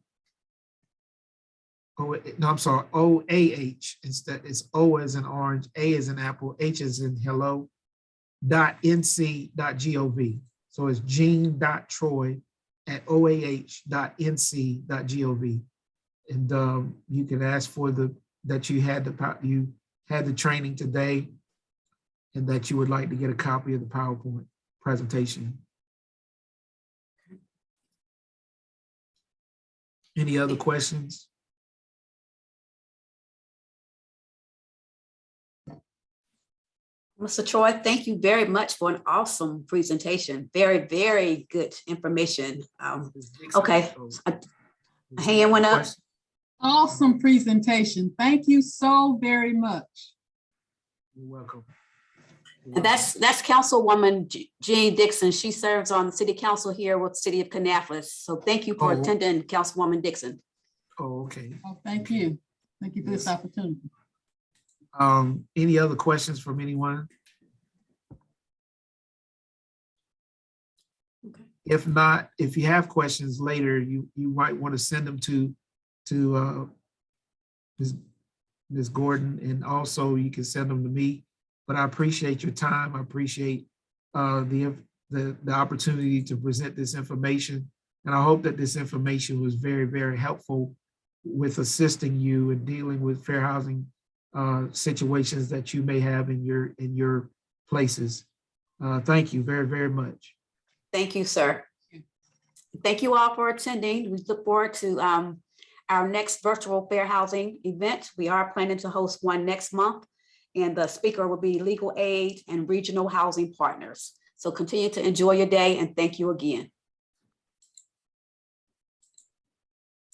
Oh, no, I'm sorry, OAH. Instead, it's O as in orange, A as in apple, H as in hello, .nc.gov. So it's Gene.Troy at oah.nc.gov. And you can ask for that you had the training today and that you would like to get a copy of the PowerPoint presentation. Any other questions? Mr. Troy, thank you very much for an awesome presentation. Very, very good information. Okay, a hand went up. Awesome presentation. Thank you so very much. You're welcome. And that's Councilwoman Jean Dixon. She serves on the city council here with the city of Kannapolis. So thank you for attending, Councilwoman Dixon. Oh, okay. Oh, thank you. Thank you for this opportunity. Any other questions from anyone? Okay. If not, if you have questions later, you might want to send them to Ms. Gordon, and also you can send them to me. But I appreciate your time. I appreciate the opportunity to present this information. And I hope that this information was very, very helpful with assisting you in dealing with fair housing situations that you may have in your places. Thank you very, very much. Thank you, sir. Thank you all for attending. We look forward to our next virtual fair housing event. We are planning to host one next month, and the speaker will be legal aid and regional housing partners. So continue to enjoy your day, and thank you again.